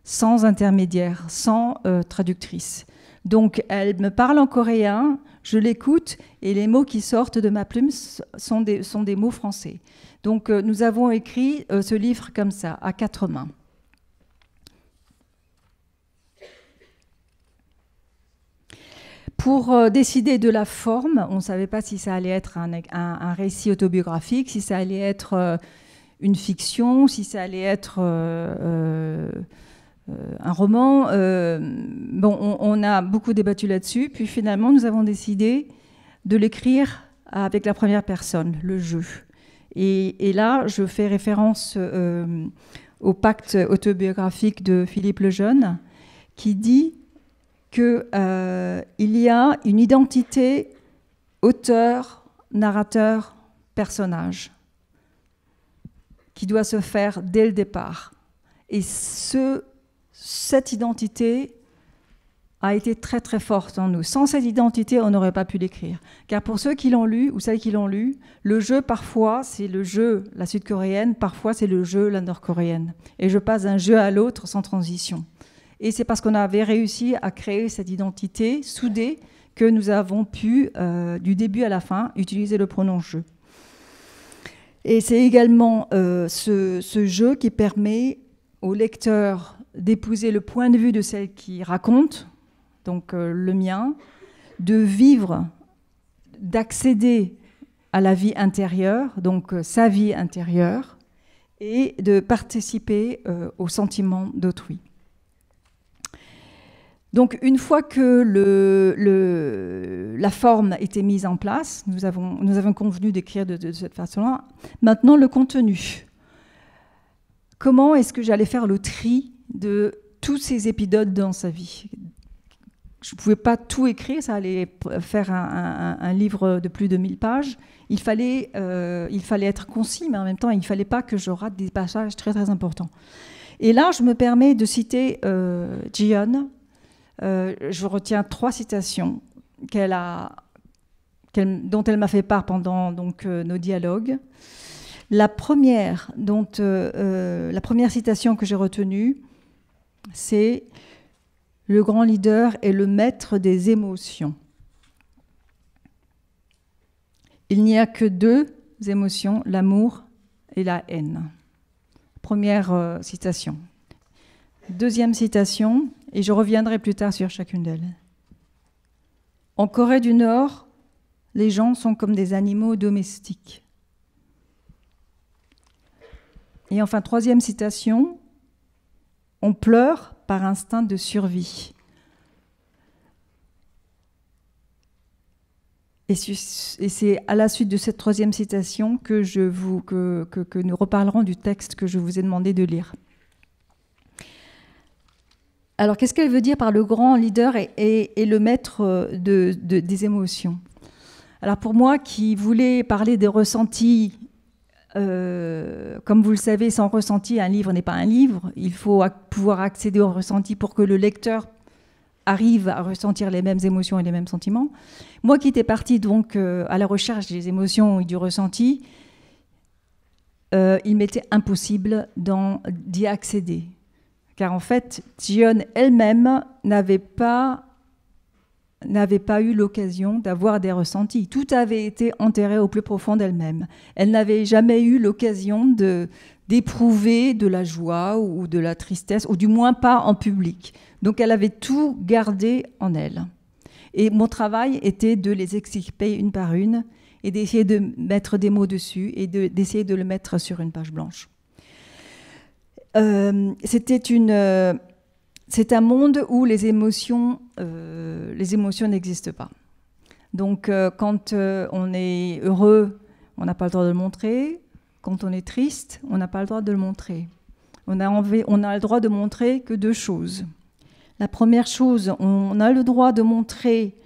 sans intermédiaire, sans traductrice. Donc, elle me parle en coréen, je l'écoute, et les mots qui sortent de ma plume sont des mots français. Donc, nous avons écrit ce livre comme ça, à 4 mains. Pour décider de la forme, on ne savait pas si ça allait être un récit autobiographique, si ça allait être une fiction, si ça allait être un roman. Bon, on a beaucoup débattu là-dessus, puis finalement, nous avons décidé de l'écrire avec la première personne, le jeu. Et là, je fais référence au pacte autobiographique de Philippe Lejeune, qui dit qu'il y a une identité auteur, narrateur, personnage qui doit se faire dès le départ. Et cette identité a été très très forte en nous. Sans cette identité, on n'aurait pas pu l'écrire. Car pour ceux qui l'ont lu, ou celles qui l'ont lu, le jeu, parfois, c'est le jeu, la sud-coréenne, parfois, c'est le jeu, la nord-coréenne. Et je passe d'un jeu à l'autre sans transition. Et c'est parce qu'on avait réussi à créer cette identité soudée que nous avons pu, du début à la fin, utiliser le pronom « je ». Et c'est également ce jeu qui permet au lecteur d'épouser le point de vue de celle qui raconte, donc le mien, de vivre, d'accéder à la vie intérieure, donc sa vie intérieure, et de participer aux sentiments d'autrui. Donc une fois que la forme était mise en place, nous avons convenu d'écrire de cette façon-là. Maintenant, le contenu. Comment est-ce que j'allais faire le tri de tous ces épisodes dans sa vie? Je ne pouvais pas tout écrire, ça allait faire un livre de plus de 1000 pages. Il fallait être concis, mais en même temps, il ne fallait pas que je rate des passages très, très importants. Et là, je me permets de citer Jiyeon. Je retiens 3 citations dont elle m'a fait part pendant nos dialogues. La première citation que j'ai retenue, c'est « Le grand leader est le maître des émotions ». Il n'y a que 2 émotions, l'amour et la haine. Première citation. Deuxième citation, et je reviendrai plus tard sur chacune d'elles. En Corée du Nord, les gens sont comme des animaux domestiques. Et enfin, 3e citation, on pleure par instinct de survie. Et c'est à la suite de cette 3e citation que nous reparlerons du texte que je vous ai demandé de lire. Alors, qu'est-ce qu'elle veut dire par le grand leader et le maître des émotions? Alors, pour moi, qui voulais parler des ressentis comme vous le savez, sans ressenti, un livre n'est pas un livre. Il faut pouvoir accéder au ressenti pour que le lecteur arrive à ressentir les mêmes émotions et les mêmes sentiments. Moi qui étais partie donc à la recherche des émotions et du ressenti, il m'était impossible d'y accéder. Car en fait, Ji-yeon elle-même n'avait pas eu l'occasion d'avoir des ressentis. Tout avait été enterré au plus profond d'elle-même. Elle n'avait jamais eu l'occasion d'éprouver de la joie ou de la tristesse, ou du moins pas en public. Donc elle avait tout gardé en elle. Et mon travail était de les extirper une par une et d'essayer de mettre des mots dessus et d'essayer de le mettre sur une page blanche. C'est un monde où les émotions n'existent pas. Donc, quand on est heureux, on n'a pas le droit de le montrer. Quand on est triste, on n'a pas le droit de le montrer. On a le droit de montrer que deux choses. La première chose, on a le droit de montrer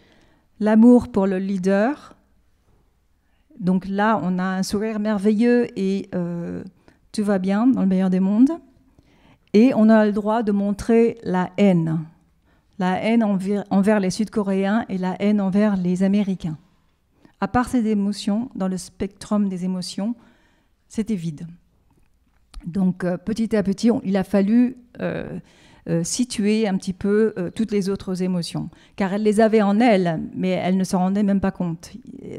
l'amour pour le leader. Donc là, on a un sourire merveilleux et tout va bien dans le meilleur des mondes. Et on a le droit de montrer la haine envers les Sud-Coréens et la haine envers les Américains. À part ces émotions, dans le spectrum des émotions, c'était vide. Donc petit à petit, il a fallu situer un petit peu toutes les autres émotions, car elle les avait en elle, mais elle ne s'en rendait même pas compte.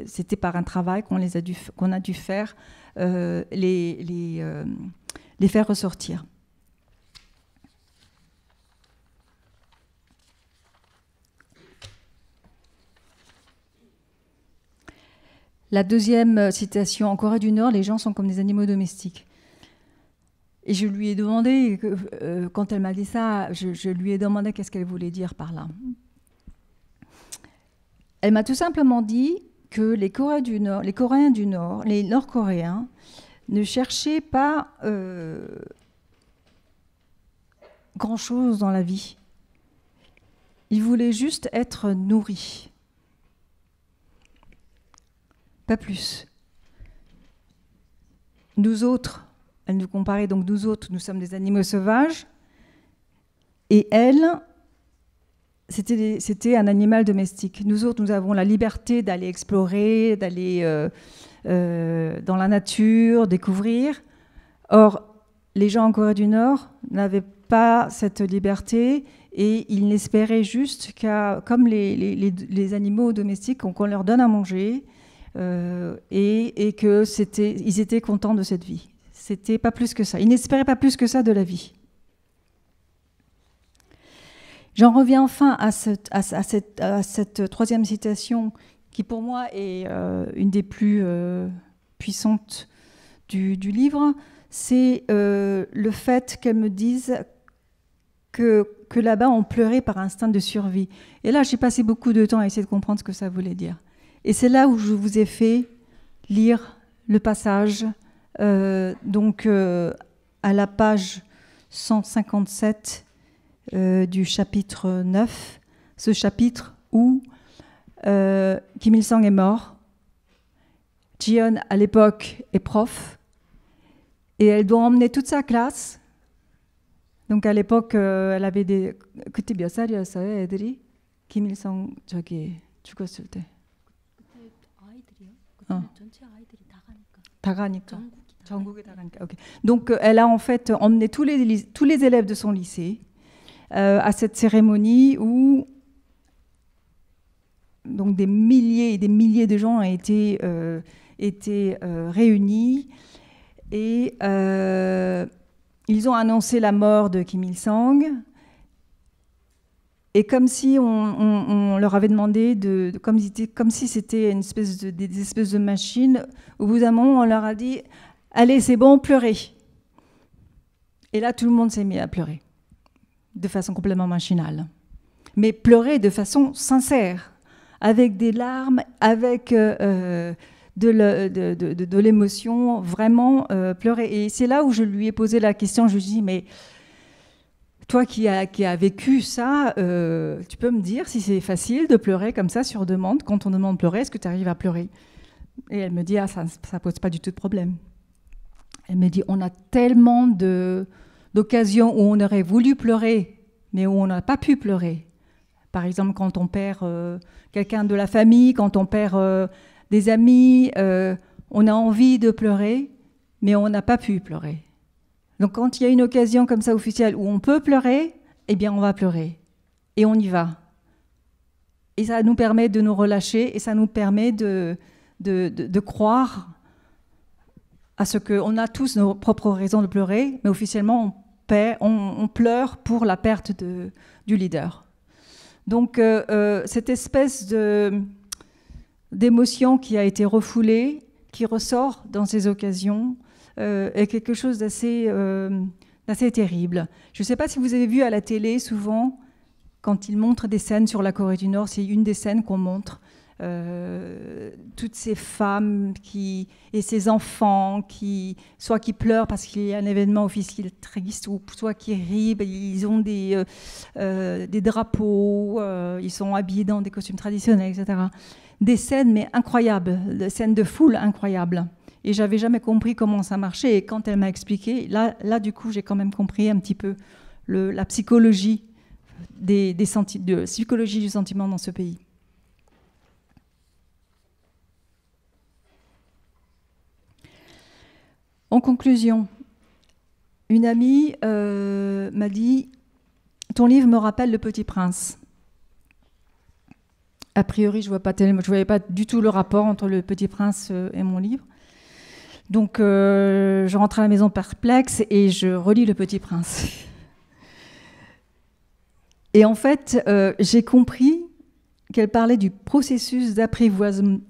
C'était par un travail qu'on a dû faire, les faire ressortir. La deuxième citation, en Corée du Nord, les gens sont comme des animaux domestiques. Et je lui ai demandé, quand elle m'a dit ça, je lui ai demandé qu'est-ce qu'elle voulait dire par là. Elle m'a tout simplement dit que les Coréens du Nord, les Nord-Coréens, ne cherchaient pas grand-chose dans la vie. Ils voulaient juste être nourris. Pas plus. Nous autres, elle nous comparait donc, nous autres, nous sommes des animaux sauvages, et elle, c'était un animal domestique. Nous autres, nous avons la liberté d'aller explorer, d'aller dans la nature, découvrir. Or, les gens en Corée du Nord n'avaient pas cette liberté et ils n'espéraient juste comme les animaux domestiques, qu'on leur donne à manger, et qu'ils étaient contents de cette vie. C'était pas plus que ça. Ils n'espéraient pas plus que ça de la vie. J'en reviens enfin à cette troisième citation qui pour moi est une des plus puissantes du livre. C'est le fait qu'elle me dise que là-bas on pleurait par instinct de survie. Et là j'ai passé beaucoup de temps à essayer de comprendre ce que ça voulait dire. Et c'est là où je vous ai fait lire le passage, à la page 157 du chapitre 9, ce chapitre où Kim Il-sung est mort, Ji-yeon à l'époque est prof, et elle doit emmener toute sa classe. Donc à l'époque, elle avait des... 그때 몇 살이었어요, 애들이? Kim Il-sung 죽었을 때. 다 가니까. 전국에 다 가니까. Okay. Donc, elle a en fait emmené tous les élèves de son lycée à cette cérémonie où donc des milliers et des milliers de gens ont été réunis et ils ont annoncé la mort de Kim Il-sung. Et comme si on leur avait demandé comme si c'était des espèces de machines, au bout d'un moment, on leur a dit « Allez, c'est bon, pleurez ». Et là, tout le monde s'est mis à pleurer, de façon complètement machinale. Mais pleurer de façon sincère, avec des larmes, avec de l'émotion, vraiment pleurer. Et c'est là où je lui ai posé la question, je lui ai dit « Mais… toi qui as vécu ça, tu peux me dire si c'est facile de pleurer comme ça sur demande? Quand on demande de pleurer, est-ce que tu arrives à pleurer? Et elle me dit, ça ne pose pas du tout de problème. Elle me dit, on a tellement d'occasions où on aurait voulu pleurer, mais où on n'a pas pu pleurer. Par exemple, quand on perd quelqu'un de la famille, quand on perd des amis, on a envie de pleurer, mais on n'a pas pu pleurer. Donc quand il y a une occasion comme ça officielle où on peut pleurer, eh bien on va pleurer. Et on y va. Et ça nous permet de nous relâcher, et ça nous permet de croire à ce qu'on a tous nos propres raisons de pleurer, mais officiellement on pleure pour la perte du leader. Donc cette espèce d'émotion qui a été refoulée, qui ressort dans ces occasions, est quelque chose d'assez terrible. Je ne sais pas si vous avez vu à la télé souvent, quand ils montrent des scènes sur la Corée du Nord, c'est une des scènes qu'on montre, toutes ces femmes et ces enfants soit qui pleurent parce qu'il y a un événement officiel triste, ou soit qui rient, ils ont des drapeaux, ils sont habillés dans des costumes traditionnels, etc. Des scènes mais incroyables, des scènes de foule incroyables. Et j'avais jamais compris comment ça marchait. Et quand elle m'a expliqué, là du coup, j'ai quand même compris un petit peu la psychologie de psychologie du sentiment dans ce pays. En conclusion, une amie m'a dit « Ton livre me rappelle Le Petit Prince ». A priori, je ne voyais pas du tout le rapport entre Le Petit Prince et mon livre. Donc, je rentre à la maison perplexe et je relis Le Petit Prince. Et en fait, j'ai compris qu'elle parlait du processus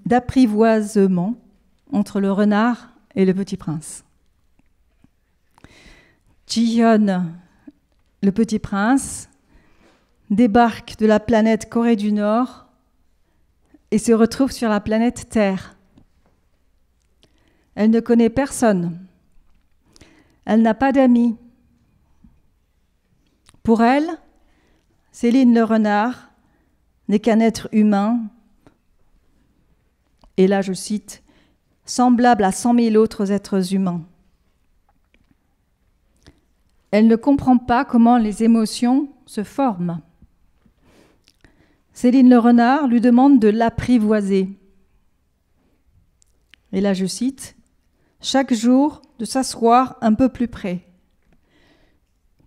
d'apprivoisement entre le renard et le Petit Prince. Ji-hyun, le Petit Prince, débarque de la planète Corée du Nord et se retrouve sur la planète Terre. Elle ne connaît personne. Elle n'a pas d'amis. Pour elle, Céline le renard n'est qu'un être humain, et là je cite, « semblable à 100 000 autres êtres humains ». Elle ne comprend pas comment les émotions se forment. Céline le renard lui demande de l'apprivoiser. Et là je cite, « chaque jour de s'asseoir un peu plus près.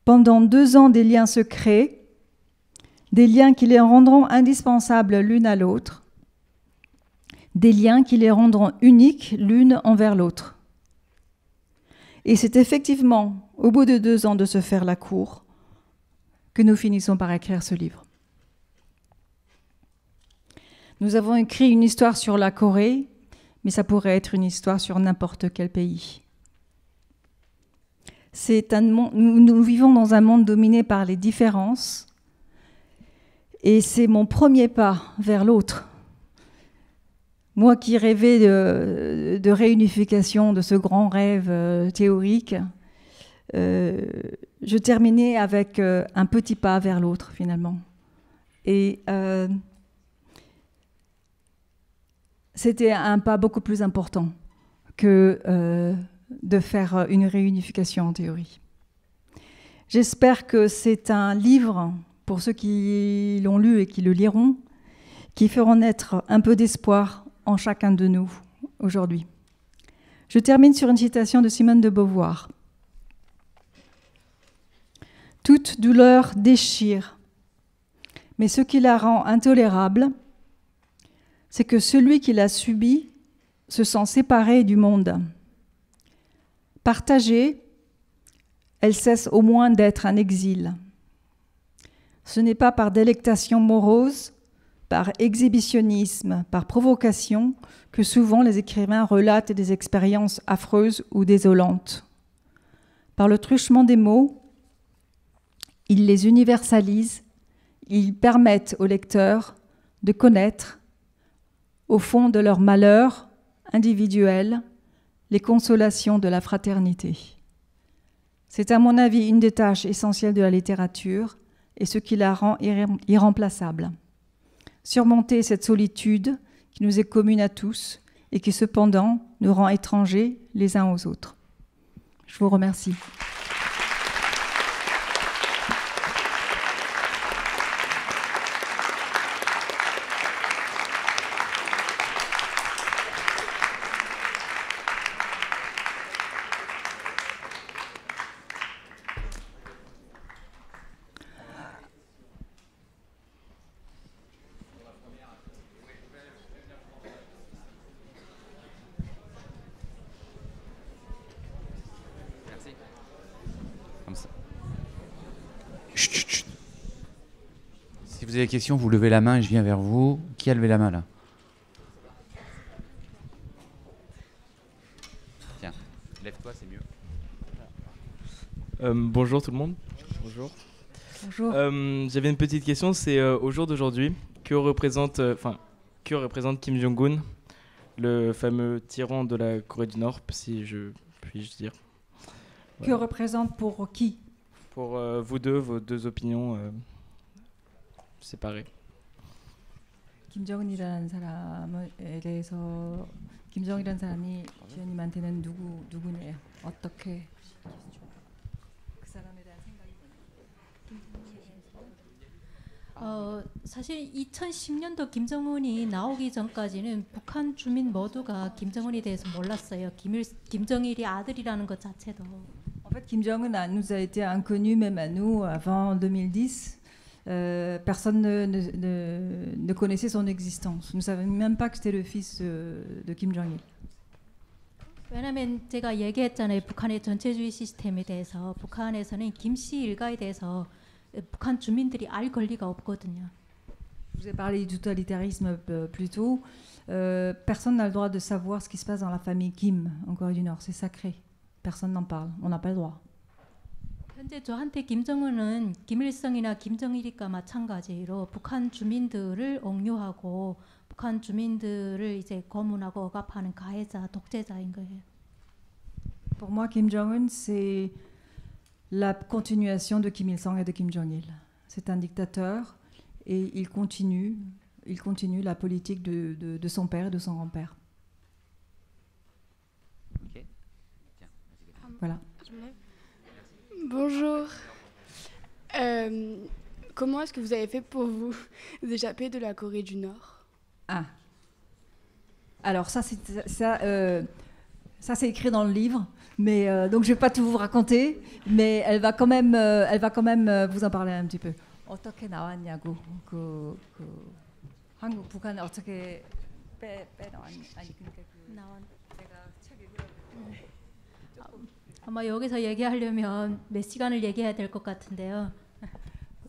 Pendant 2 ans, des liens se créent, des liens qui les rendront indispensables l'une à l'autre, des liens qui les rendront uniques l'une envers l'autre. Et c'est effectivement, au bout de 2 ans de se faire la cour, que nous finissons par écrire ce livre. Nous avons écrit une histoire sur la Corée, mais ça pourrait être une histoire sur n'importe quel pays. Nous vivons dans un monde dominé par les différences, et c'est mon premier pas vers l'autre. Moi qui rêvais de réunification, de ce grand rêve théorique, je terminais avec un petit pas vers l'autre, finalement. Et c'était un pas beaucoup plus important que de faire une réunification en théorie. J'espère que c'est un livre, pour ceux qui l'ont lu et qui le liront, qui feront naître un peu d'espoir en chacun de nous aujourd'hui. Je termine sur une citation de Simone de Beauvoir. « Toute douleur déchire, mais ce qui la rend intolérable, c'est que celui qui l'a subie se sent séparé du monde. Partagée, elle cesse au moins d'être un exil. Ce n'est pas par délectation morose, par exhibitionnisme, par provocation, que souvent les écrivains relatent des expériences affreuses ou désolantes. Par le truchement des mots, ils les universalisent, ils permettent aux lecteurs de connaître, au fond de leur malheur individuel, les consolations de la fraternité. C'est à mon avis une des tâches essentielles de la littérature et ce qui la rend irremplaçable. Surmonter cette solitude qui nous est commune à tous et qui cependant nous rend étrangers les uns aux autres. Je vous remercie. Si vous avez des questions, vous levez la main et je viens vers vous. Qui a levé la main là? Tiens, lève-toi, c'est mieux. Bonjour tout le monde. Bonjour. Bonjour. J'avais une petite question, c'est au jour d'aujourd'hui, que représente Kim Jong-un, le fameux tyran de la Corée du Nord, si je puis dire. Que représente pour qui? Pour vous deux, vos deux opinions séparées. 김정은이라는 사람에 대해서 김정이라는 사람이 지연님한테는 누구네요? 어떻게 그 사람에 대한 생각이 사실 2010년도 김정은이 나오기 전까지는 북한 주민 모두가 김정은에 대해서 몰랐어요. 김정일이 아들이라는 것 자체도. En fait, Kim Jong-un nous a été inconnu même à nous avant 2010. Personne ne connaissait son existence. Nous ne savions même pas que c'était le fils de Kim Jong-il. 왜냐하면 제가 얘기했잖아요. 북한의 전체주의 시스템에 대해서 북한에서는 김씨 일가에 대해서 북한 주민들이 알 권리가 없거든요. Je vous ai parlé du totalitarisme plus tôt. Personne n'a le droit de savoir ce qui se passe dans la famille Kim en Corée du Nord. C'est sacré. Personne n'en parle. On n'a pas le droit. 현재 저한테 김정은은 김일성이나 김정일이가 마찬가지로 북한 주민들을 옹유하고 북한 주민들을 이제 고문하고 억압하는 가해자, 독재자인 거예요. Pour moi, Kim Jong-un, c'est la continuation de Kim Il-sung et de Kim Jong-il. C'est un dictateur et il continue la politique de son père et de son grand-père. Ok. Tiens, Voilà. Bonjour. Comment est-ce que vous avez fait pour vous échapper de la Corée du Nord? Ah. Alors ça c'est écrit dans le livre, mais donc je vais pas tout vous raconter, mais elle va quand même vous en parler un petit peu. 어떻게 나왔냐고 그 한국 북한 어떻게 빼나왔니? 아니 그러니까 제가 책 읽으려고. 아마 여기서 얘기하려면 몇 시간을 얘기해야 될 것 같은데요.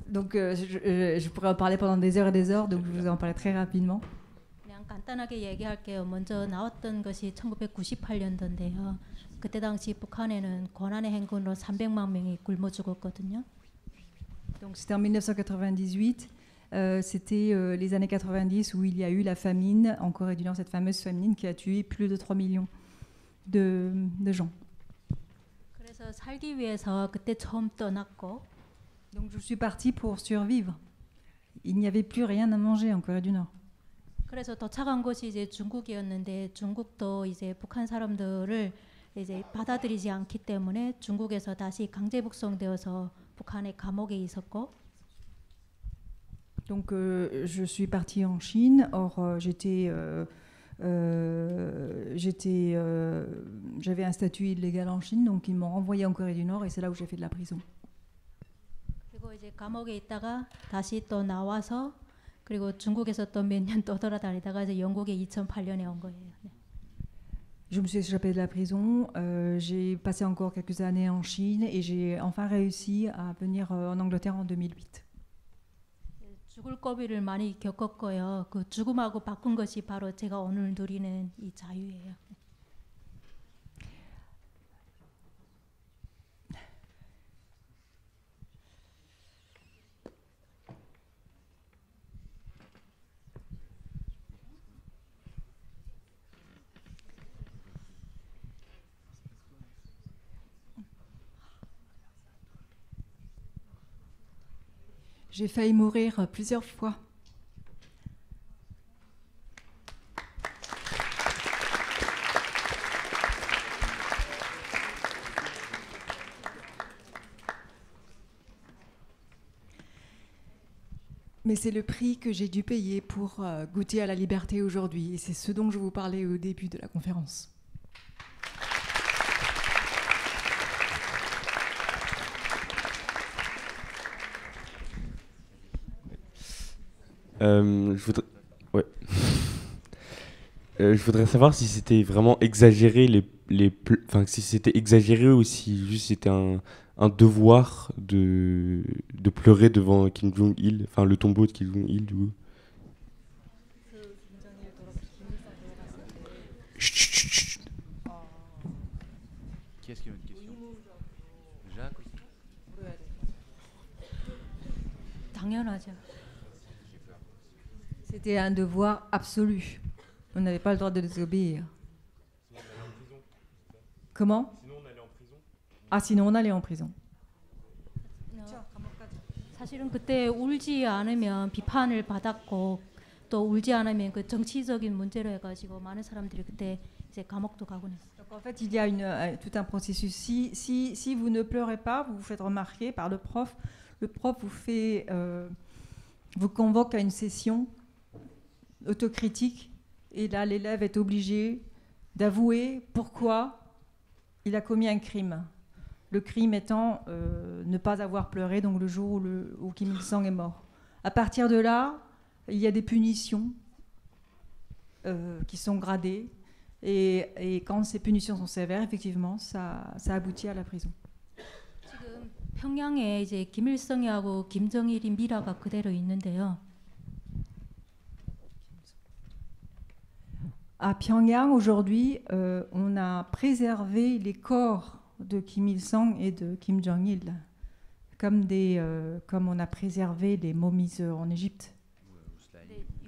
Donc je pourrais en parler pendant des heures et des heures, donc je vous en parler très rapidement. 그냥 간단하게 얘기할게요. 먼저 나왔던 것이 1998년도인데요. 그때 당시 북한에는 고난의 행군으로 300만 명이 굶어 죽었거든요. Donc c'était en 1998, c'était les années 90 où il y a eu la famine en Corée du Nord, cette fameuse famine qui a tué plus de 3 millions de gens. 그래서 살기 위해서 그때 처음 떠났고. Donc je suis partie pour survivre. Il n'y avait plus rien à manger en Corée du Nord. 그래서 도착한 곳이 이제 중국이었는데 중국도 이제 북한 사람들을 이제 받아들이지 않기 때문에 중국에서 다시 강제 북송되어서 북한의 감옥에 있었고. Donc je suis partie en Chine. Or j'avais un statut illégal en Chine, donc ils m'ont renvoyé en Corée du Nord et c'est là où j'ai fait de la prison. 그리고 이제 감옥에 있다가 다시 또 나와서 그리고 중국에서 또 몇 년 또 돌아다니다가 이제 영국에 2008년에 온 거예요. 네. Je me suis échappée de la prison, j'ai passé encore quelques années en Chine et j'ai enfin réussi à venir en Angleterre en 2008. 죽을 고비를 많이 겪었고요. 그 죽음하고 바꾼 것이 바로 제가 오늘 누리는 이 자유예요. J'ai failli mourir plusieurs fois. Mais c'est le prix que j'ai dû payer pour goûter à la liberté aujourd'hui. Et c'est ce dont je vous parlais au début de la conférence. Je voudrais savoir si c'était vraiment exagéré enfin si c'était exagéré ou si juste c'était un devoir de pleurer devant Kim Jong-il, enfin le tombeau de Kim Jong-il du coup. Qui est-ce qui a une question? Jacques aussi? 당연하죠. C'était un devoir absolu. On n'avait pas le droit de désobéir. Comment? Sinon on allait en prison. Ah, sinon on allait en prison. 사실은 그때 울지 않으면 비판을 받았고 또 울지 않으면 그 정치적인 문제로 해가지고 많은 사람들이 그때 이제 감옥도 가곤 했어요. Donc en fait, il y a tout un processus. Si vous ne pleurez pas, vous vous faites remarquer par le prof. Le prof vous convoque à une session autocritique. Et là, l'élève est obligé d'avouer pourquoi il a commis un crime. Le crime étant ne pas avoir pleuré, donc le jour où Kim Il-sung est mort. À partir de là, il y a des punitions qui sont gradées. Et quand ces punitions sont sévères, effectivement, ça aboutit à la prison. 지금 평양에 이제 김일성이하고 김정일이 미라가 그대로 있는데요. À Pyongyang, aujourd'hui, on a préservé les corps de Kim Il-sung et de Kim Jong-il, comme on a préservé les momies en Égypte.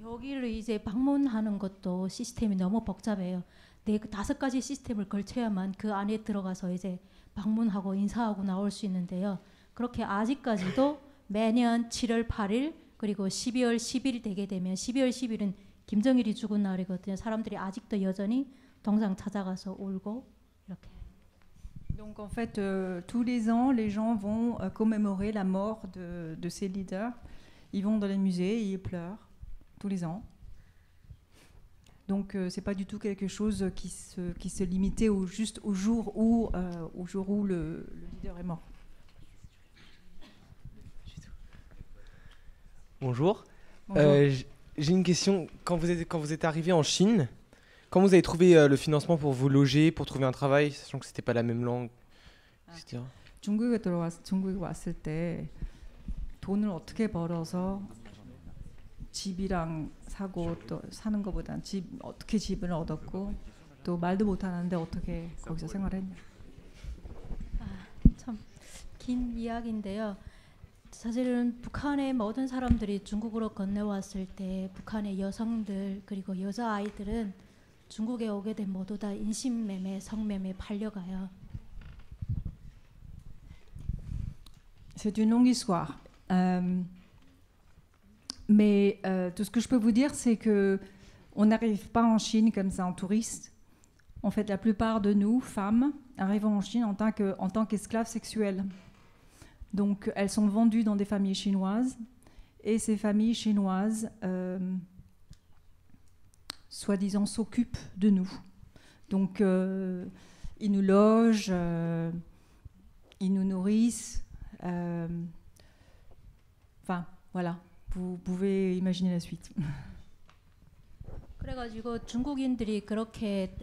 여기를 이제 방문하는 것도 시스템이 너무 복잡해요. 5가지 시스템을 걸쳐야만 그 안에 들어가서 이제 방문하고 인사하고 나올 수 있는데요. 그렇게 아직까지도 매년 7월 8일 그리고 12월 10일 되게 되면 12월 10일은 김정일이 죽은 날이거든요. 사람들이 아직도 여전히 동상 찾아가서 울고 이렇게. Donc en fait, tous les ans, les gens vont commémorer la mort de ces leaders. Ils vont dans les musées et ils pleurent tous les ans. Donc c'est pas du tout quelque chose qui se limitait juste au jour où le leader est mort. Bonjour. Bonjour. J'ai une question. Quand vous êtes arrivé en Chine, comment vous avez trouvé le financement pour vous loger, pour trouver un travail, sachant que c'était pas la même langue, etc. 중국에 왔을 때 돈을 어떻게 벌어서 집이랑 사고 또 사는 것보단 어떻게 집을 얻었고 또 말도 못 하는데 어떻게 거기서 생활했냐? 참 긴 이야기인데요. 사실은 북한의 모든 사람들이 중국으로 건너왔을 때 북한의 여성들 그리고 여자아이들은 중국에 오게 된 모두 다 인신매매, 성매매 팔려가요. C'est une longue histoire. Mais tout ce que je peux vous dire, c'est que on n'arrive pas en Chine comme ça en touriste. En fait, la plupart de nous, femmes, arrivons en Chine en tant qu'esclaves sexuelles. Donc, elles sont vendues dans des familles chinoises. Et ces familles chinoises, soi-disant, s'occupent de nous. Donc, ils nous logent, ils nous nourrissent. Enfin, voilà. Vous pouvez imaginer la suite. 그래가지고 중국인들이 그렇게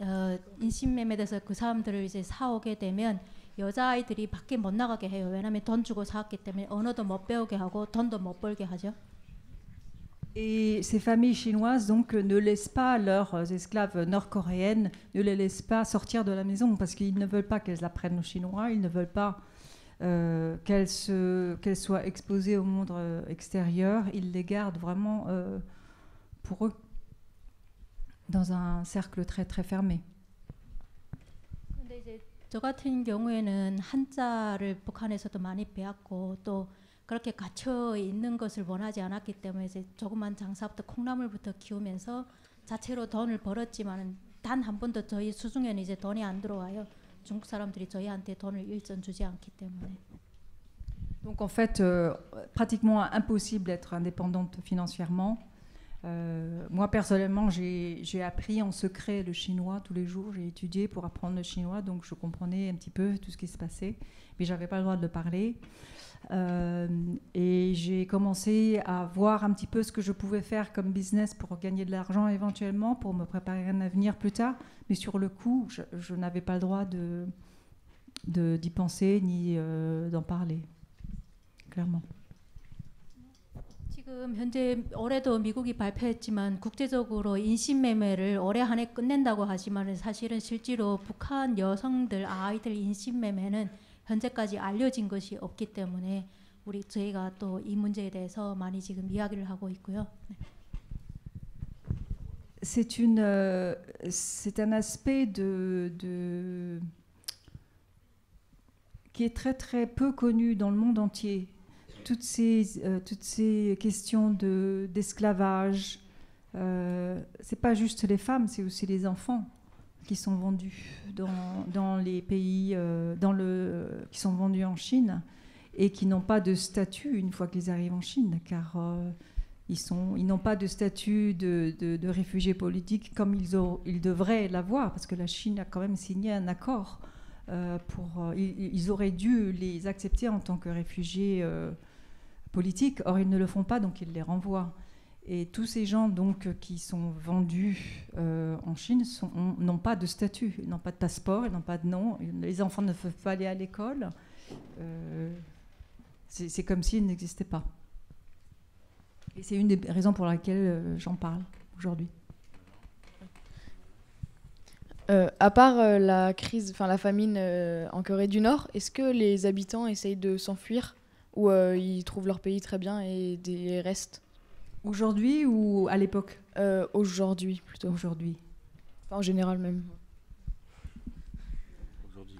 인신매매돼서 그 사람들을 이제 사오게 되면 여자아이들이 밖에 못 나가게 해요. 왜냐하면 돈 주고 사왔기 때문에 언어도 못 배우게 하고 돈도 못 벌게 하죠. Et ces familles chinoises donc ne laissent pas leurs esclaves nord-coréennes, ne les laissent pas sortir de la maison parce qu'ils ne veulent pas qu'elles apprennent le chinois, ils ne veulent pas qu'elles soient exposées au monde extérieur. Ils les gardent vraiment pour eux dans un cercle très très fermé. 근데 이제 저 같은 경우에는 한자를 북한에서도 많이 배웠고 또 그렇게 갇혀 있는 것을 원하지 않았기 때문에 이제 조그만 장사부터 콩나물부터 키우면서 자체로 돈을 벌었지만은 단 한 번도 저희 수중에는 이제 돈이 안 들어와요. 중국 사람들이 저희한테 돈을 일전 주지 않기 때문에. Donc en fait, pratiquement impossible d'être indépendante financièrement. Moi personnellement, j'ai appris en secret le chinois tous les jours. J'ai étudié pour apprendre le chinois, donc je comprenais un petit peu tout ce qui se passait, mais j'avais pas le droit de le parler. Et j'ai commencé à voir un petit peu ce que je pouvais faire comme business pour gagner de l'argent éventuellement, pour me préparer à un avenir plus tard. Mais sur le coup, je n'avais pas le droit d'y penser ni d'en parler, clairement. 지금 현재 올해도 미국이 발표했지만 국제적으로 인신매매를 올해 한 해 끝낸다고 하지만 사실은 실제로 북한 여성들 아이들 인신매매는 현재까지 알려진 것이 없기 때문에 저희가 또 이 문제에 대해서 많이 지금 이야기를 하고 있고요. 네. C'est un aspect qui est très très peu connu dans le monde entier. Toutes ces questions d'esclavage, c'est pas juste les femmes, c'est aussi les enfants qui sont vendus dans les pays, qui sont vendus en Chine et qui n'ont pas de statut une fois qu'ils arrivent en Chine, car ils n'ont pas de statut de réfugiés politiques comme ils devraient l'avoir, parce que la Chine a quand même signé un accord ils auraient dû les accepter en tant que réfugiés politiques. Or, ils ne le font pas, donc ils les renvoient. Et tous ces gens donc, qui sont vendus en Chine n'ont pas de statut, ils n'ont pas de passeport, ils n'ont pas de nom. Les enfants ne peuvent pas aller à l'école. C'est comme s'ils n'existaient pas. Et c'est une des raisons pour lesquelles j'en parle aujourd'hui. À part la crise, enfin la famine en Corée du Nord, est-ce que les habitants essayent de s'enfuir ou ils trouvent leur pays très bien et restent? Aujourd'hui ou à l'époque? Aujourd'hui plutôt. Aujourd'hui. Enfin, en général même. Aujourd'hui.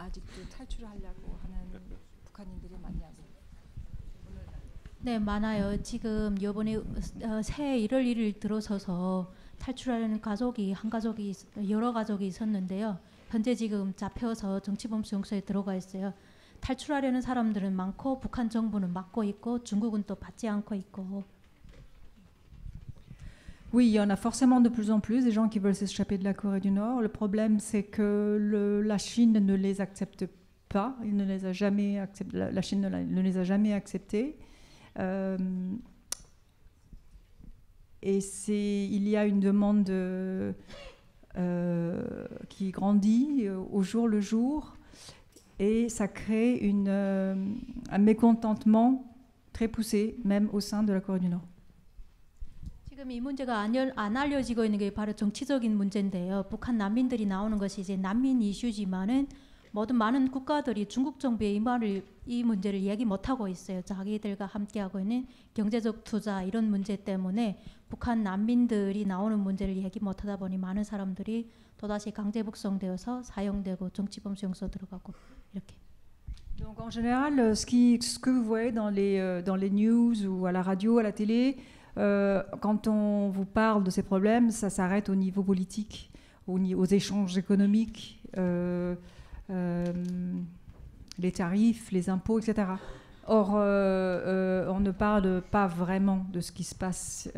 네, 많아요. 지금 이번에 새해 1월 1일 들어서서 탈출하려는 한 가족이 여러 가족이 있었는데요. 현재 지금 잡혀서 정치범 수용소에 들어가 있어요. 탈출하려는 사람들은 많고 북한 정부는 막고 있고 중국은 또 받지 않고 있고. Oui, il y en a forcément de plus en plus des gens qui veulent s'échapper de la Corée du Nord. Le problème, c'est que la Chine ne les accepte pas. Il ne les a jamais acceptés. La Chine ne les a jamais acceptés. Et il y a une demande qui grandit au jour le jour, et ça crée un mécontentement très poussé, même au sein de la Corée du Nord. 지금 이 문제가 안 알려지고 있는 게 바로 정치적인 문제인데요. 북한 난민들이 나오는 것이 이제 난민 이슈지만은 모든 많은 국가들이 중국 정부의 이 문제를 얘기 못 하고 있어요. 자기들과 함께 하고 있는 경제적 투자 이런 문제 때문에 북한 난민들이 나오는 문제를 얘기 못 하다 보니 많은 사람들이 또다시 강제 북송되어서 사용되고 정치범 수용소 들어가고 이렇게. Donc en général, ce que vous voyez dans les news ou à la radio, à la télé, quand on vous parle de ces problèmes, ça s'arrête au niveau politique, aux échanges économiques. Les tarifs, les impôts, etc. Or, on ne parle pas vraiment de ce qui se passe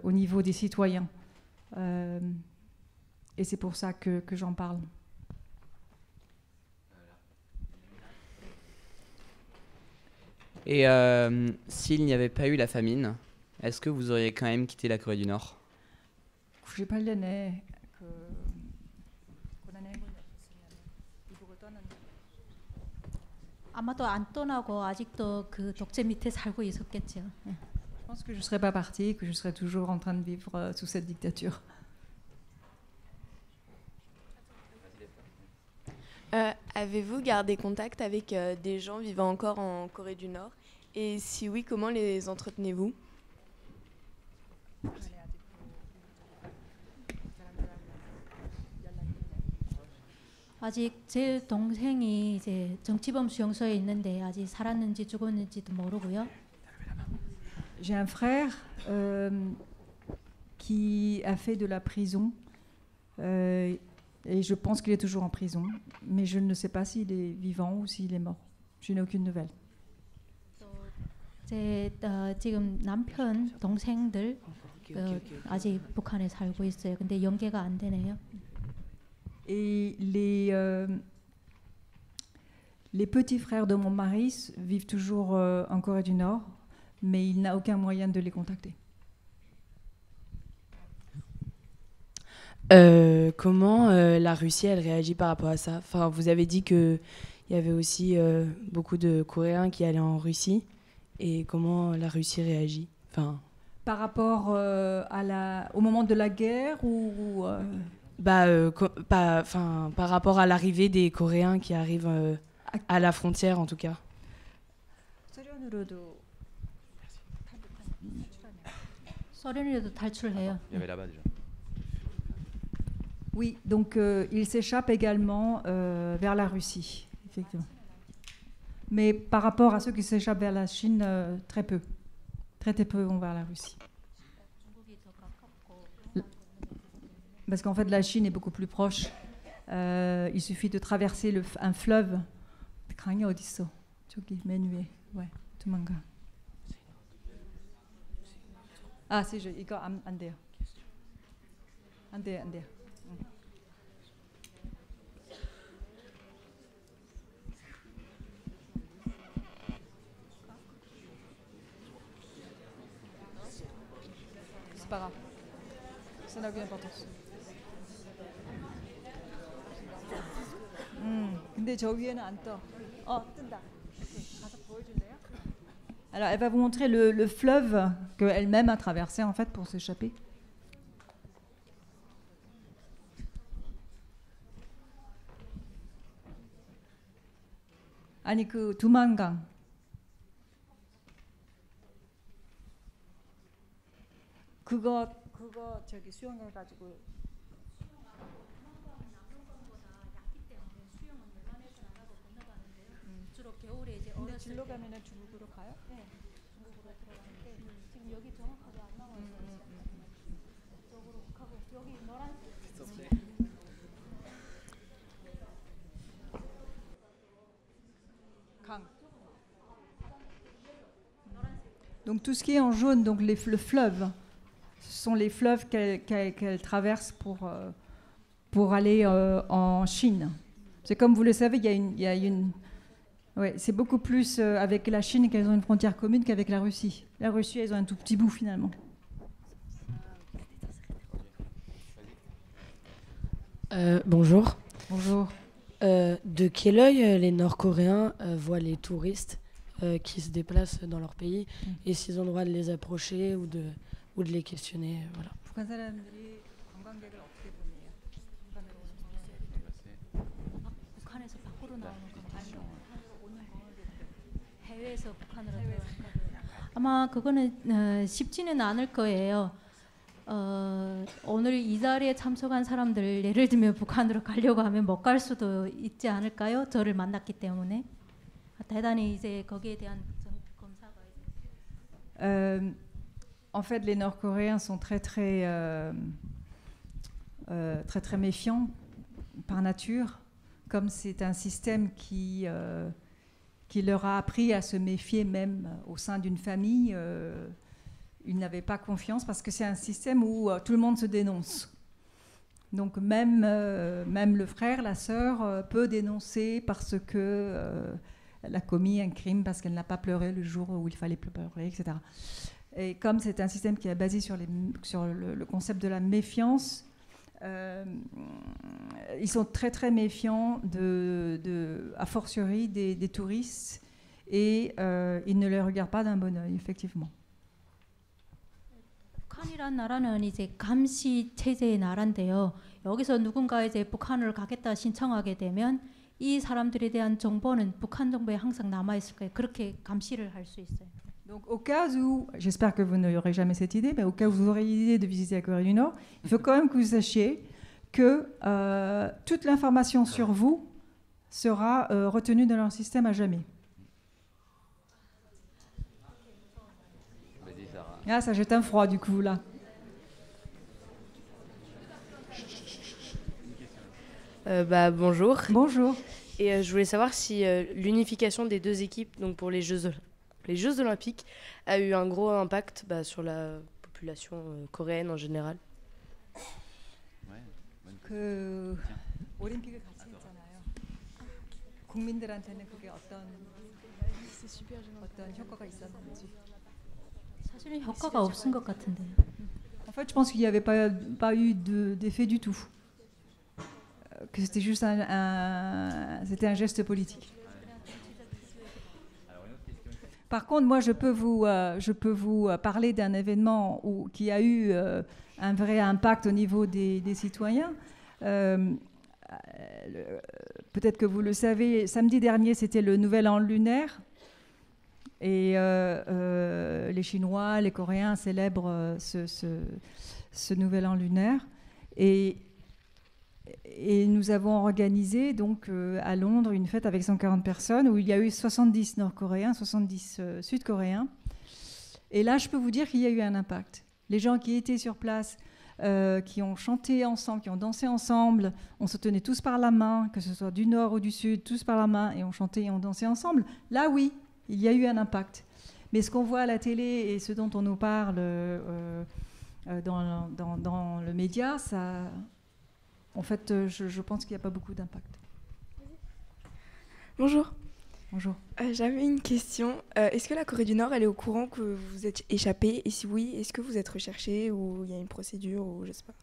au niveau des citoyens. Et c'est pour ça que j'en parle. Et s'il n'y avait pas eu la famine, est-ce que vous auriez quand même quitté la Corée du Nord? Je pas le nez. 아마도 안 떠나고 아직도 그 독재 밑에 살고 있었겠죠. Je pense que je ne serais pas partie, que je serais toujours en train de vivre sous cette dictature. Avez-vous gardé contact avec des gens vivant encore en Corée du Nord? Et si oui, comment les entretenez-vous? 아직 제 동생이 이제 정치범 수용소에 있는데 아직 살았는지 죽었는지도 모르고요. J'ai un frère qui a fait de la prison et je pense qu'il est toujours en prison, mais je ne sais pas s'il est vivant ou s'il est mort. Je n'ai aucune nouvelle. 제 지금 남편 동생들 아직 북한에 살고 있어요. 근데 연계가 안 되네요. Et les petits frères de mon mari vivent toujours en Corée du Nord, mais il n'a aucun moyen de les contacter. Comment la Russie elle réagit par rapport à ça? Enfin, vous avez dit qu'il y avait aussi beaucoup de Coréens qui allaient en Russie, et comment la Russie réagit? Enfin, par rapport au moment de la guerre ou par rapport à l'arrivée des Coréens qui arrivent à la frontière en tout cas. 소련이라도 탈출해요. Il y avait là-bas déjà. Oui, donc il s'échappe également vers la Russie, effectivement. Mais par rapport à ceux qui s'échappent vers la Chine, très peu. Très peu vont vers la Russie. Parce qu'en fait, la Chine est beaucoup plus proche. Il suffit de traverser un fleuve. 강이 어디 있어? 저기 맨 위에. 왜? 도망가. 아, 이거 안 돼요. 안 돼요. C'est pas grave. Ça n'a aucune importance. 근데 저 위에는 안 떠. 뜬다. 가서 보여줄래요? Alors, elle va vous montrer le fleuve qu'elle-même a traversé en fait pour s'échapper. 아니 그 두만강. 그거 저기 수영해가지고. 주로 겨울에 이제 근데 줄로 가면은 중국으로 가요? 네, 중국으로 들어가는데 지금 여기 정확하게 안 나와요. 이쪽으로 가고 여기 노란색. Donc tout ce qui est en jaune, donc le fleuve, ce sont les fleuves qu'elle traverse pour aller en Chine. C'est comme vous le savez, il y a une ouais, c'est beaucoup plus avec la Chine qu'elles ont une frontière commune qu'avec la Russie. La Russie, elles ont un tout petit bout finalement. Bonjour. Bonjour. De quel œil les Nord-Coréens voient les touristes qui se déplacent dans leur pays et s'ils ont le droit de les approcher ou de les questionner, voilà. 북한에서 밖으로 나오는 건 해외에서 북한으로 들어가는 거. 아마 그거는 쉽지는 않을 거예요. 오늘 이 자리에 참석한 사람들 예를 들면 북한으로 가려고 하면 못 갈 수도 있지 않을까요? 저를 만났기 때문에 대단히 이제 거기에 대한 검사가 En fait, les Nord-Coréens sont très méfiants par nature, comme c'est un système qui leur a appris à se méfier même au sein d'une famille. Ils n'avaient pas confiance parce que c'est un système où tout le monde se dénonce. Donc même le frère, la sœur peut dénoncer parce que elle a commis un crime parce qu'elle n'a pas pleuré le jour où il fallait pleurer, etc. Et comme c'est un système qui est basé sur le concept de la méfiance, ils sont très méfiants a fortiori des touristes et ils ne les regardent pas d'un bon œil, effectivement. 북한이란 나라는 이제 감시 체제의 나라인데요. 여기서 누군가 이제 북한을 가겠다 신청하게 되면 이 사람들에 대한 정보는 북한 정부에 항상 남아 있을 거예요. 그렇게 감시를 할 수 있어요. Donc au cas où, j'espère que vous n'aurez jamais cette idée, mais au cas où vous aurez l'idée de visiter la Corée du Nord, il faut quand même que vous sachiez que toute l'information sur vous sera retenue dans leur système à jamais. Ah, ça jette un froid du coup là. Bonjour. Bonjour. Et je voulais savoir si l'unification des deux équipes, donc pour les Jeux les Jeux Olympiques a eu un gros impact sur la population coréenne en général. 그 올림픽을 같이 했잖아요. 국민들한테는 그게 어떤 효과가 있었는지. 사실은 효과가 없은 것 같은데요. En fait, je pense qu'il n'y avait pas eu d'effet du tout. Que c'était juste c'était un geste politique. Par contre, moi, je peux vous parler d'un événement qui a eu un vrai impact au niveau des citoyens. Peut-être que vous le savez, samedi dernier, c'était le Nouvel An lunaire. Et les Chinois, les Coréens célèbrent ce Nouvel An lunaire. Et nous avons organisé donc à Londres une fête avec 140 personnes où il y a eu 70 Nord-Coréens, 70 Sud-Coréens. Et là, je peux vous dire qu'il y a eu un impact. Les gens qui étaient sur place, qui ont chanté ensemble, qui ont dansé ensemble, on se tenait tous par la main, que ce soit du Nord ou du Sud, tous par la main, et on chantait et on dansait ensemble. Là, oui, il y a eu un impact. Mais ce qu'on voit à la télé et ce dont on nous parle dans le média, ça... En fait, je pense qu'il n'y a pas beaucoup d'impact. Bonjour. Bonjour. J'avais une question. Est-ce que la Corée du Nord, elle est au courant que vous êtes échappé? Et si oui, est-ce que vous êtes recherché ou il y a une procédure ou je sais pas?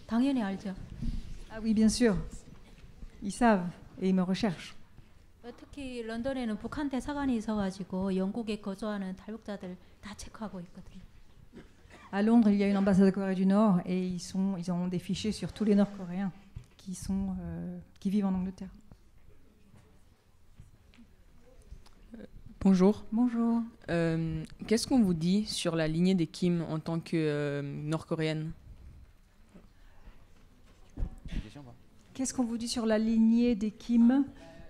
당연히 알죠. Ah oui, bien sûr. Ils savent et ils me recherchent. 특히 런던에는 북한 대사관이 있어가지고 영국에 거주하는 탈북자들 다 체크하고 있거든요. À Londres, il y a une ambassade de Corée du Nord et ils ont des fichiers sur tous les Nord-Coréens qui vivent en Angleterre. Bonjour. Bonjour. Qu'est-ce qu'on vous dit sur la lignée des Kim en tant que nord-coréenne? Qu'est-ce qu'on vous dit sur la lignée des Kim?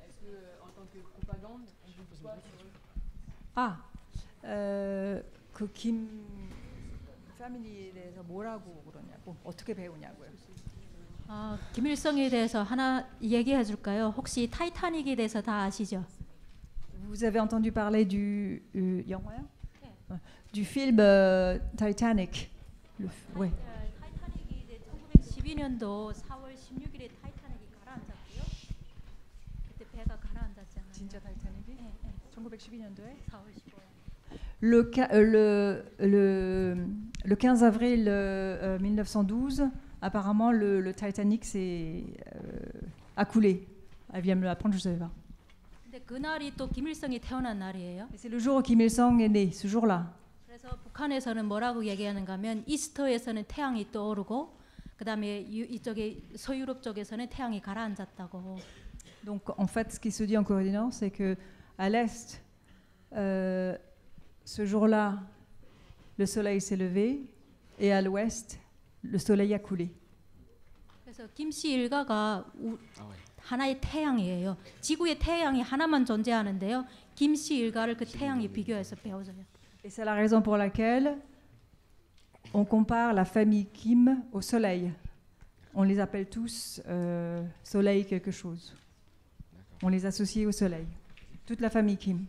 Est-ce que en tant que propagande, on vous voit 그 김 패밀리에 대해서 뭐라고 그러냐고 어떻게 배우냐고요? 김일성에 대해서 하나 얘기해 줄까요? 혹시 타이타닉에 대해서 다 아시죠? Vous avez entendu parler du 영화요? Du film Titanic. Oui. 타이타닉이 이제 1912년도 4월 16일에 타이타닉이 가라앉았고요. 그때 배가 가라앉았잖아요. 진짜 타이타닉이? 네. 1912년도에 4월 15일. Le 15 avril 1912, apparemment le Titanic a coulé. Elle vient me l'apprendre, je ne savais pas. 근데 그날이 또 김일성이 태어난 날이에요. C'est le jour où Kim Il-sung est né, ce jour-là. 그래서 북한에서는 뭐라고 얘기하는가 하면 이스터에서는 태양이 떠오르고 그다음에 이쪽에 서유럽 쪽에서는 태양이 가라앉았다고. Donc en fait, ce qui se dit en Corée du Nord, c'est que à l'est, ce jour-là, le soleil s'est levé, et à l'ouest, le soleil a coulé. 그래서 김씨 일가가 하나의 태양이에요. 지구의 태양이 하나만 존재하는데요. 김씨 일가를 그 태양에 비교해서 배워줘요. Et c'est la raison pour laquelle on compare la famille Kim au soleil. On les appelle tous soleil quelque chose. On les associe au soleil. Toute la famille Kim.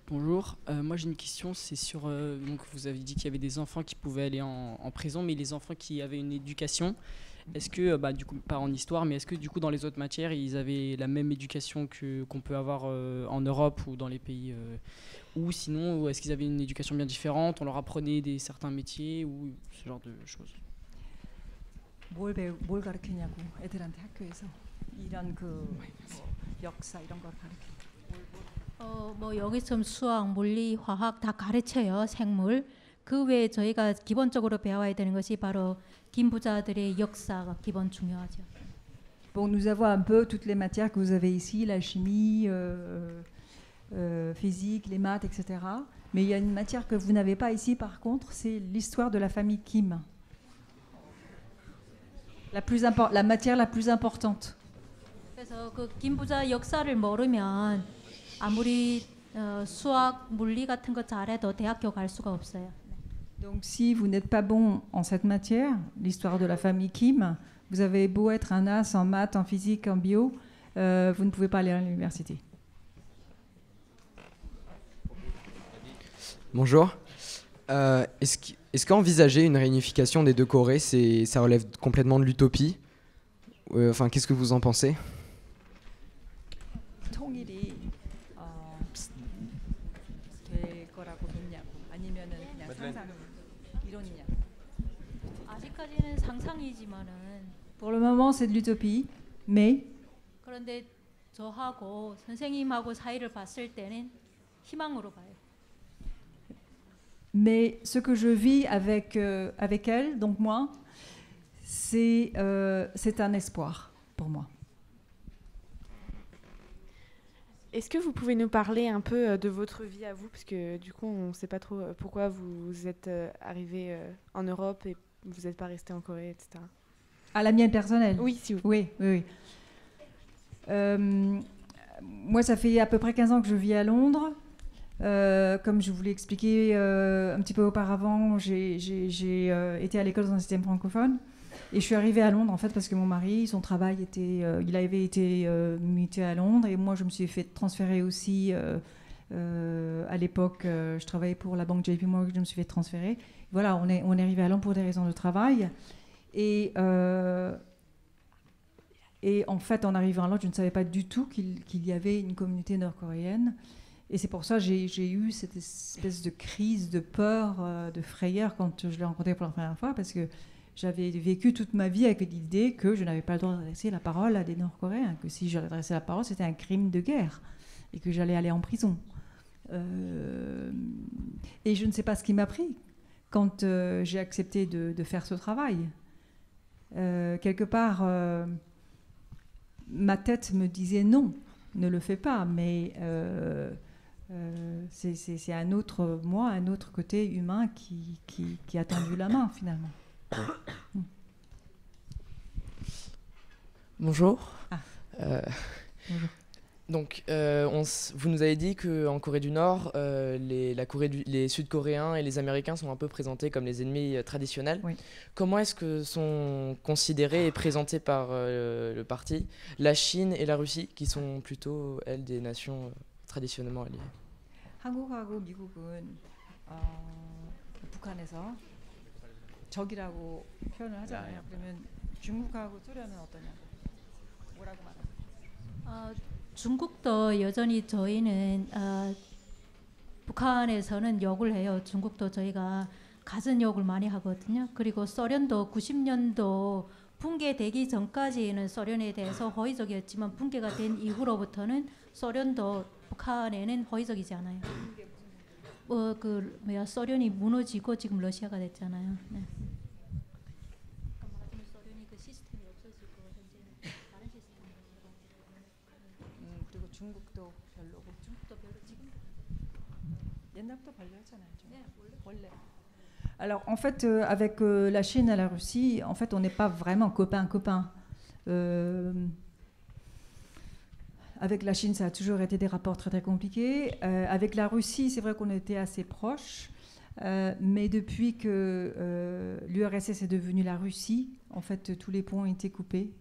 Bonjour, moi j'ai une question, c'est sur, donc vous avez dit qu'il y avait des enfants qui pouvaient aller en prison, mais les enfants qui avaient une éducation, est-ce que, du coup pas en histoire, mais est-ce que du coup dans les autres matières, ils avaient la même éducation qu'on peut avoir en Europe ou dans les pays, ou sinon, ou est-ce qu'ils avaient une éducation bien différente, on leur apprenait certains métiers ou ce genre de choses? 뭘 가르치냐고 애들한테 학교에서 이런 역사 이런 걸 가르쳐. 뭐 여기서 수학, 물리, 화학 다 가르쳐요. 생물. 그 외에 저희가 기본적으로 배워야 되는 것이 바로 김 부자들의 역사가 기본 중요하죠. Bon, nous avons un peu toutes les matières que vous avez ici, la chimie, physique, les maths, etc. Mais il y a une matière que vous n'avez pas ici, par contre, c'est l'histoire de la famille Kim. La matière la plus importante. 그래서 그 김 부자 역사를 모르면 아무리 수학, 물리 같은 거 잘해도 대학교 갈 수가 없어요. Donc si vous n'êtes pas bon en cette matière, l'histoire de la famille Kim, Vous avez beau être un as en maths, en physique, en bio, vous ne pouvez pas aller à l'université. Bonjour. Est-ce qu'envisager une réunification des deux Corées, ça relève complètement de l'utopie? Enfin, qu'est-ce que vous en pensez? 통일이 될 거라고 믿냐고 아니면은 그냥 상상 이론이냐. 아직까지는 상상이지만은 Pour le moment, c'est de l'utopie, mais 그런데 저하고 선생님하고 사이를 봤을 때는 희망으로 봐요. Mais ce que je vis avec elle, donc moi, c'est un espoir pour moi. Est-ce que vous pouvez nous parler un peu de votre vie à vous? Parce que du coup, on ne sait pas trop pourquoi vous êtes arrivé en Europe et vous n'êtes pas resté en Corée, etc. À la mienne personnelle? Oui, si vous. Oui. Moi, ça fait à peu près 15 ans que je vis à Londres. Comme je vous l'ai expliqué un petit peu auparavant, j'ai été à l'école dans un système francophone. Et je suis arrivée à Londres en fait parce que mon mari, son travail était, il avait été muté à Londres et moi je me suis fait transférer aussi. À l'époque, je travaillais pour la banque JP Morgan, je me suis fait transférer. Voilà, on est arrivé à Londres pour des raisons de travail. Et en fait, en arrivant à Londres, je ne savais pas du tout qu'il y avait une communauté nord-coréenne. Et c'est pour ça que j'ai eu cette espèce de crise de peur, de frayeur quand je l'ai rencontré pour la première fois, parce que j'avais vécu toute ma vie avec l'idée que je n'avais pas le droit d'adresser la parole à des Nord-Coréens, que si j'adressais la parole, c'était un crime de guerre et que j'allais aller en prison. Et je ne sais pas ce qui m'a pris quand j'ai accepté de faire ce travail. Quelque part, ma tête me disait non, ne le fais pas, mais c'est un autre moi, un autre côté humain qui a tendu la main finalement. Bonjour. Bonjour. Donc, vous nous avez dit qu'en Corée du Nord, les Sud-Coréens et les Américains sont un peu présentés comme les ennemis traditionnels. Oui. Comment est-ce que sont considérés et présentés par le parti la Chine et la Russie, qui sont plutôt, elles, des nations traditionnellement alliées? 한국하고 미국은 북한에서 적이라고 표현을 하잖아요. 그러면 중국하고 소련은 어떠냐고 뭐라고 말하세요? 중국도 여전히 저희는 북한에서는 욕을 해요. 중국도 저희가 가진 욕을 많이 하거든요. 그리고 소련도 90년도 붕괴되기 전까지는 소련에 대해서 호의적이었지만 붕괴가 된 이후로부터는 소련도 북한에는 호의적이지 않아요. 소련이 무너지고 지금 러시아가 됐잖아요. 네. 소련이 그 시스템이 없어지고 현재는 다른 시스템으로. 그리고 중국도 별로고. 중국도 별로 지금. 옛날부터 별로였잖아요. 네, 원래. Alors en fait, avec la Chine et la Russie, en fait, on n'est pas vraiment copains-copains. Avec la Chine, ça a toujours été des rapports très très compliqués. Avec la Russie, c'est vrai qu'on était assez proches. Mais depuis que l'URSS est devenue la Russie, en fait, tous les ponts ont été coupés.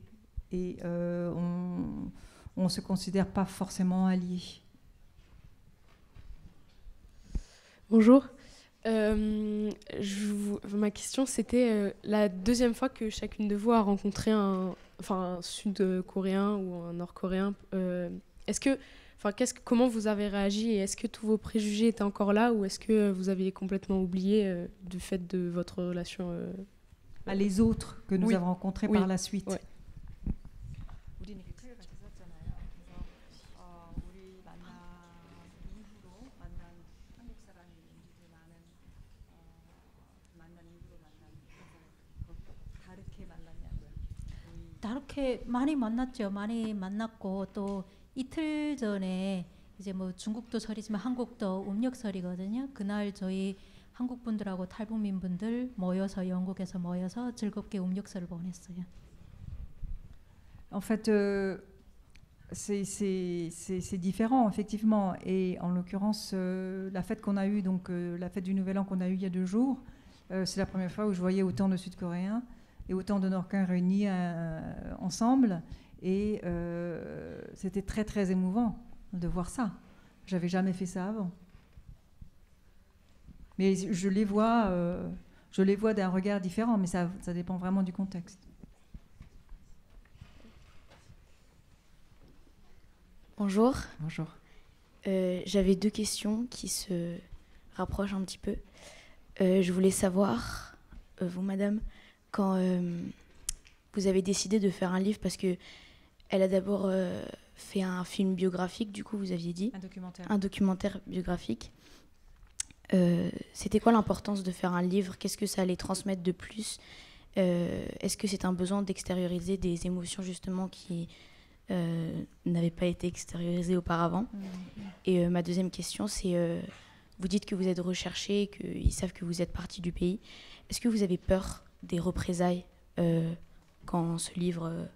Et on ne se considère pas forcément alliés. Bonjour. Ma question, c'était la deuxième fois que chacune de vous a rencontré un Sud-Coréen ou un Nord-Coréen. Comment vous avez réagi et est-ce que tous vos préjugés étaient encore là ou est-ce que vous aviez complètement oublié du fait de votre relation à les autres que nous avons rencontrés par la suite? Ouais. 다르게 많이 만났죠. 많이 만났고 또 이틀 전에 이제 뭐 중국도 설이지만 한국도 음력설이거든요. 그날 저희 한국 분들하고 탈북민 분들 모여서 영국에서 모여서 즐겁게 음력설을 보냈어요. En fait, c'est différent effectivement. Et en l'occurrence, la fête qu'on a eue, donc la fête du Nouvel An qu'on a eue il y a 2 jours, c'est la première fois où je voyais autant de Sud-Coréens. et autant de Nord-Coréens réunis ensemble. Et c'était très, très émouvant de voir ça. J'avais jamais fait ça avant. Mais je les vois d'un regard différent, mais ça dépend vraiment du contexte. Bonjour. Bonjour. J'avais 2 questions qui se rapprochent un petit peu. Je voulais savoir, vous, madame, quand vous avez décidé de faire un livre, parce que elle a d'abord fait un film biographique, du coup, vous aviez dit. Un documentaire biographique. C'était quoi l'importance de faire un livre? Qu'est-ce que ça allait transmettre de plus? Est-ce que c'est un besoin d'extérioriser des émotions, justement, qui n'avaient pas été extériorisées auparavant? Et ma deuxième question, c'est, vous dites que vous êtes recherché, qu'ils savent que vous êtes parti du pays. Est-ce que vous avez peur des représailles quand ce livre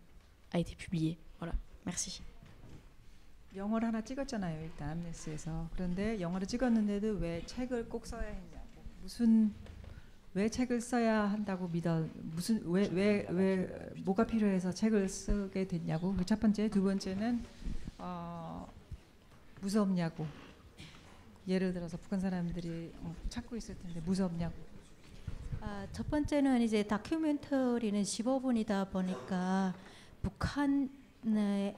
a été publié? Voilà, merci. 영화를 하나 찍었잖아요, 일단 S에서. 그런데 영화를 찍었는데도 왜 책을 꼭 써야 했냐고. 왜 책을 써야 한다고 왜 뭐가 필요해서 책을 쓰게 됐냐고. 그 첫 번째, 두 번째는 무섭냐고. 예를 들어서 북한 사람들이 찾고 있을 텐데 무섭냐고. 첫 번째는 이제 다큐멘터리는 15분이다 보니까 북한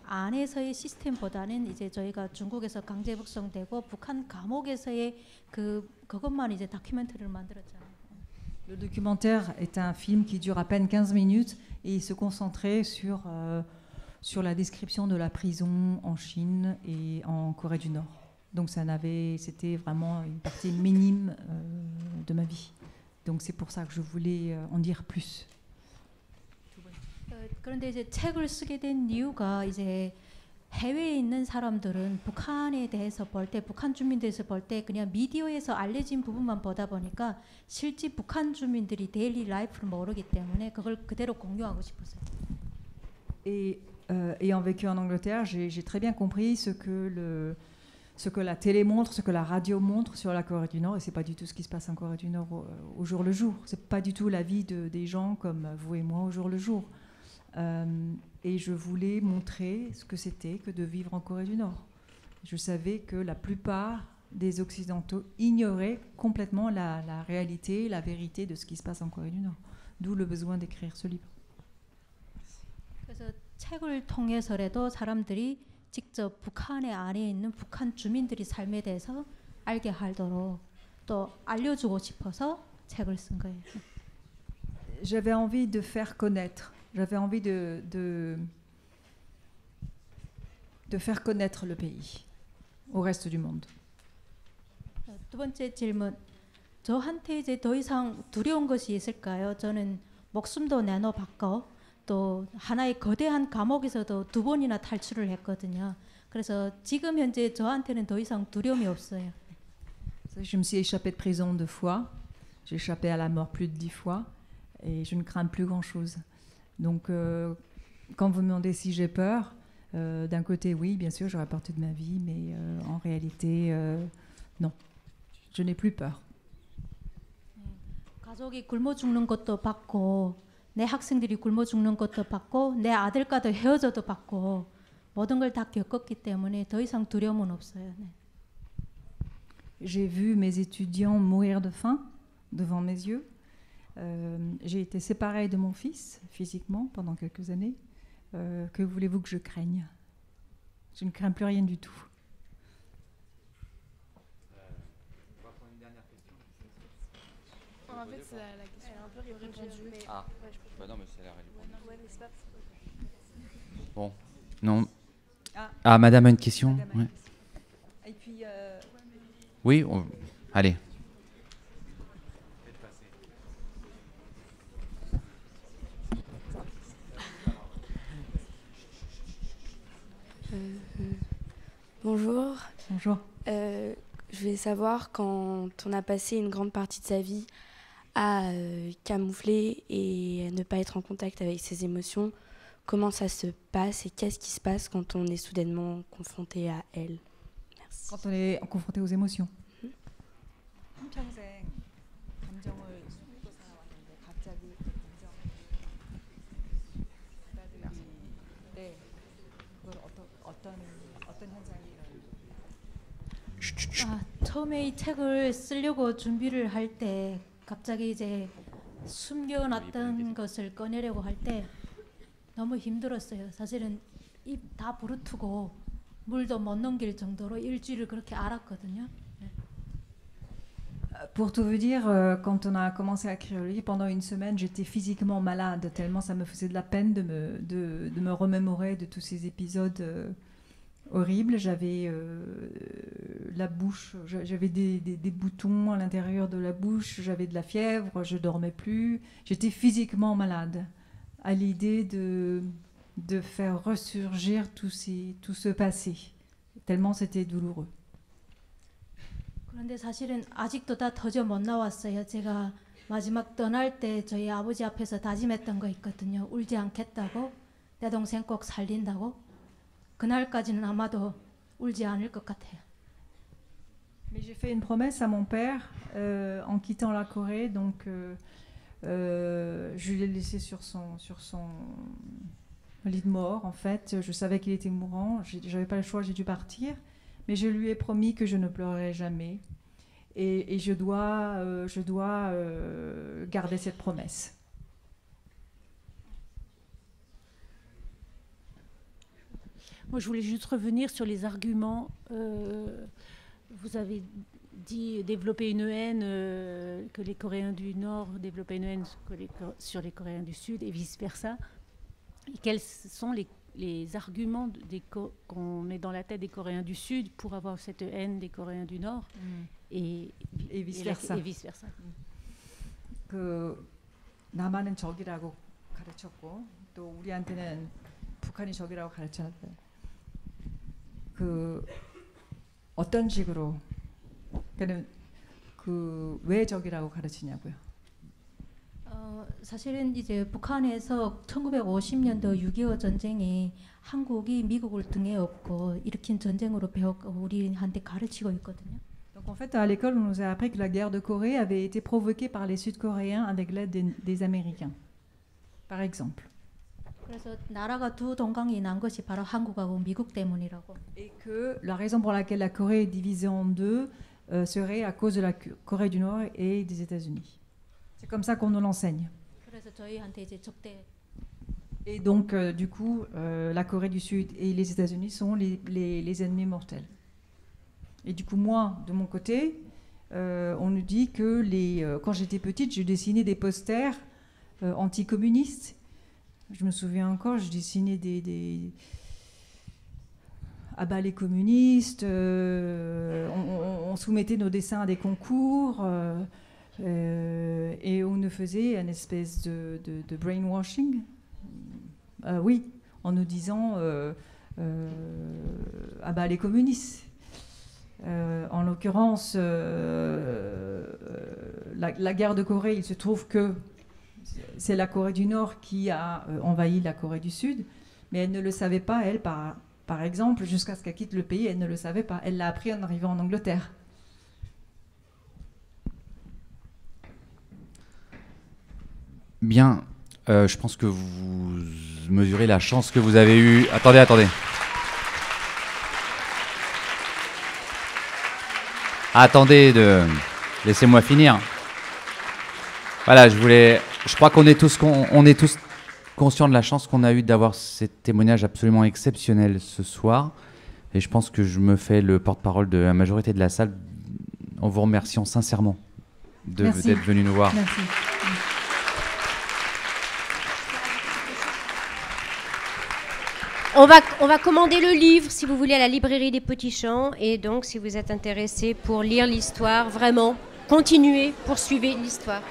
안에서의 시스템보다는 이제 저희가 중국에서 강제 북송되고 북한 감옥에서의 그것만 이제 다큐멘터리를 만들었잖아요. Le documentaire est un film qui dure à peine 15 minutes et il se concentrait sur la description de la prison en Chine et en Corée du Nord. Donc c'était vraiment une partie minime de ma vie. Donc c'est pour ça que je voulais en dire plus. 그런데 이제 책을 쓰게 된 이유가 이제 해외에 있는 사람들은 북한에 대해서 볼 때, 북한 주민들에 대해서 볼 때 그냥 미디어에서 알려진 부분만 보다 보니까 실제 북한 주민들이 데일리 라이프를 모르기 때문에 그걸 그대로 공유하고 싶었어요. Et ayant vécu en Angleterre, j'ai très bien compris ce que la télé montre, ce que la radio montre sur la Corée du Nord, et c'est pas du tout ce qui se passe en Corée du Nord au jour le jour. C'est pas du tout la vie des gens comme vous et moi au jour le jour. Et je voulais montrer ce que c'était que de vivre en Corée du Nord. Je savais que la plupart des Occidentaux ignoraient complètement la réalité, la vérité de ce qui se passe en Corée du Nord. D'où le besoin d'écrire ce livre. 그래서 책을 통해서라도 사람들이 직접 북한의 안에 있는 북한 주민들이 삶에 대해서 알게 하도록 또 알려주고 싶어서 책을 쓴 거예요. J'avais envie de faire connaître. J'avais envie de faire connaître le pays au reste du monde. 두 번째 질문. 저한테 이제 더 이상 두려운 것이 있을까요? 저는 목숨도 내놓았고 또 하나의 거대한 감옥에서도 2번이나 탈출을 했거든요. 그래서 지금 현재 저한테는 더 이상 두려움이 없어요. Je me suis échappée de prison 2 fois. J'ai échappé à la mort plus de 10 fois et je ne crains plus grand-chose. Donc, quand vous me demandez si j'ai peur, d'un côté, oui, bien sûr, j'aurais peur de ma vie, mais en réalité, non. Je n'ai plus peur. 가족이 굶어 죽는 것도 받고 내 학생들이 굶어 죽는 것도 받고 내 아들과도 헤어져도 받고 모든 걸 다 겪었기 때문에 더 이상 두려움은 없어요. 네. J'ai vu mes étudiants mourir de faim devant mes yeux. J'ai été séparée de mon fils physiquement pendant quelques années. Que voulez-vous que je craigne? Je ne crains plus rien du tout. On va prendre une dernière question. En fait, la question est un peu répondue. Ah, bah non, mais c'est la réponse. Bon, non. Ah, madame a une question? Ouais. Et puis, oui, allez. Bonjour. Bonjour. Je voulais savoir, quand on a passé une grande partie de sa vie à camoufler et à ne pas être en contact avec ses émotions, comment ça se passe et qu'est-ce qui se passe quand on est soudainement confronté à elle? Merci. Quand on est confronté aux émotions. 처음에 이 책을 쓰려고 준비를 할 때 갑자기 이제 숨겨놨던 것을 꺼내려고 할 때 너무 힘들었어요. 사실은 입 다 부르트고 물도 못 넘길 정도로 일주일을 그렇게 앓았거든요. Pour tout vous dire, quand on a commencé à écrire le livre, pendant une semaine, j'étais physiquement malade, tellement ça me faisait de la peine de me remémorer de tous ces épisodes horribles. J'avais la bouche, j'avais des boutons à l'intérieur de la bouche, j'avais de la fièvre, je dormais plus. J'étais physiquement malade à l'idée de faire ressurgir tout ce passé, tellement c'était douloureux. 그런데 사실은 아직도 다 터져 못 나왔어요. 제가 마지막 떠날 때 저희 아버지 앞에서 다짐했던 거 있거든요. 울지 않겠다고, 내 동생 꼭 살린다고. 그날까지는 아마도 울지 않을 것 같아요. Mais j'ai fait une promesse à mon père en quittant la Corée, donc je l'ai laissé sur son lit de mort. En fait, je savais qu'il était mourant, j'avais pas le choix, j'ai dû partir. Mais je lui ai promis que je ne pleurerai jamais. Et je dois garder cette promesse. Moi, je voulais juste revenir sur les arguments. Vous avez dit développer une haine, que les Coréens du Nord développaient une haine sur les Coréens du Sud et vice-versa. Et quels sont les arguments qu'on met dans la tête des Coréens du Sud pour avoir cette haine des Coréens du Nord et vice-versa. 그 남한은 적이라고 가르쳤고 또 우리한테는 북한이 적이라고 가르쳤는데 그 어떤 식으로 그 왜 적이라고 가르치냐고요? 사실은 이제 북한에서 1950년도 6.25 전쟁이 한국이 미국을 등에 업고 일으킨 전쟁으로 배웠고 우리한테 가르치고 있거든요. Donc en fait, à l'école, on nous a appris que la guerre de Corée avait été provoquée par les Sud-Coréens avec l'aide des Américains, par exemple. 그래서 나라가 두 동강이 난 것이 바로 한국하고 미국 때문이라고. Et que la raison pour laquelle la Corée est divisée en deux serait à cause de la Corée du Nord et des États-Unis. C'est comme ça qu'on nous l'enseigne. 그래서 저희한테 이제 적대. Et donc, du coup, la Corée du Sud et les États-Unis sont les ennemis mortels. Et du coup, moi, de mon côté, on nous dit que quand j'étais petite, je dessinais des posters anticommunistes. Je me souviens encore, je dessinais des à bas les communistes, on soumettait nos dessins à des concours, et on nous faisait une espèce de brainwashing, oui, en nous disant à bas les communistes. En l'occurrence, la guerre de Corée, il se trouve que c'est la Corée du Nord qui a envahi la Corée du Sud, mais elle ne le savait pas, elle, par exemple, jusqu'à ce qu'elle quitte le pays, elle ne le savait pas. Elle l'a appris en arrivant en Angleterre. Bien, je pense que vous mesurez la chance que vous avez eue. Attendez. Attendez, laissez-moi finir. Voilà, je crois qu'on est tous conscients de la chance qu'on a eue d'avoir ces témoignages absolument exceptionnels ce soir. Et je pense que je me fais le porte-parole de la majorité de la salle en vous remerciant sincèrement d'être venu nous voir. Merci. On va commander le livre, si vous voulez, à la librairie des Petits Champs. Et donc, si vous êtes intéressé pour lire l'histoire, vraiment, continuez, poursuivez l'histoire.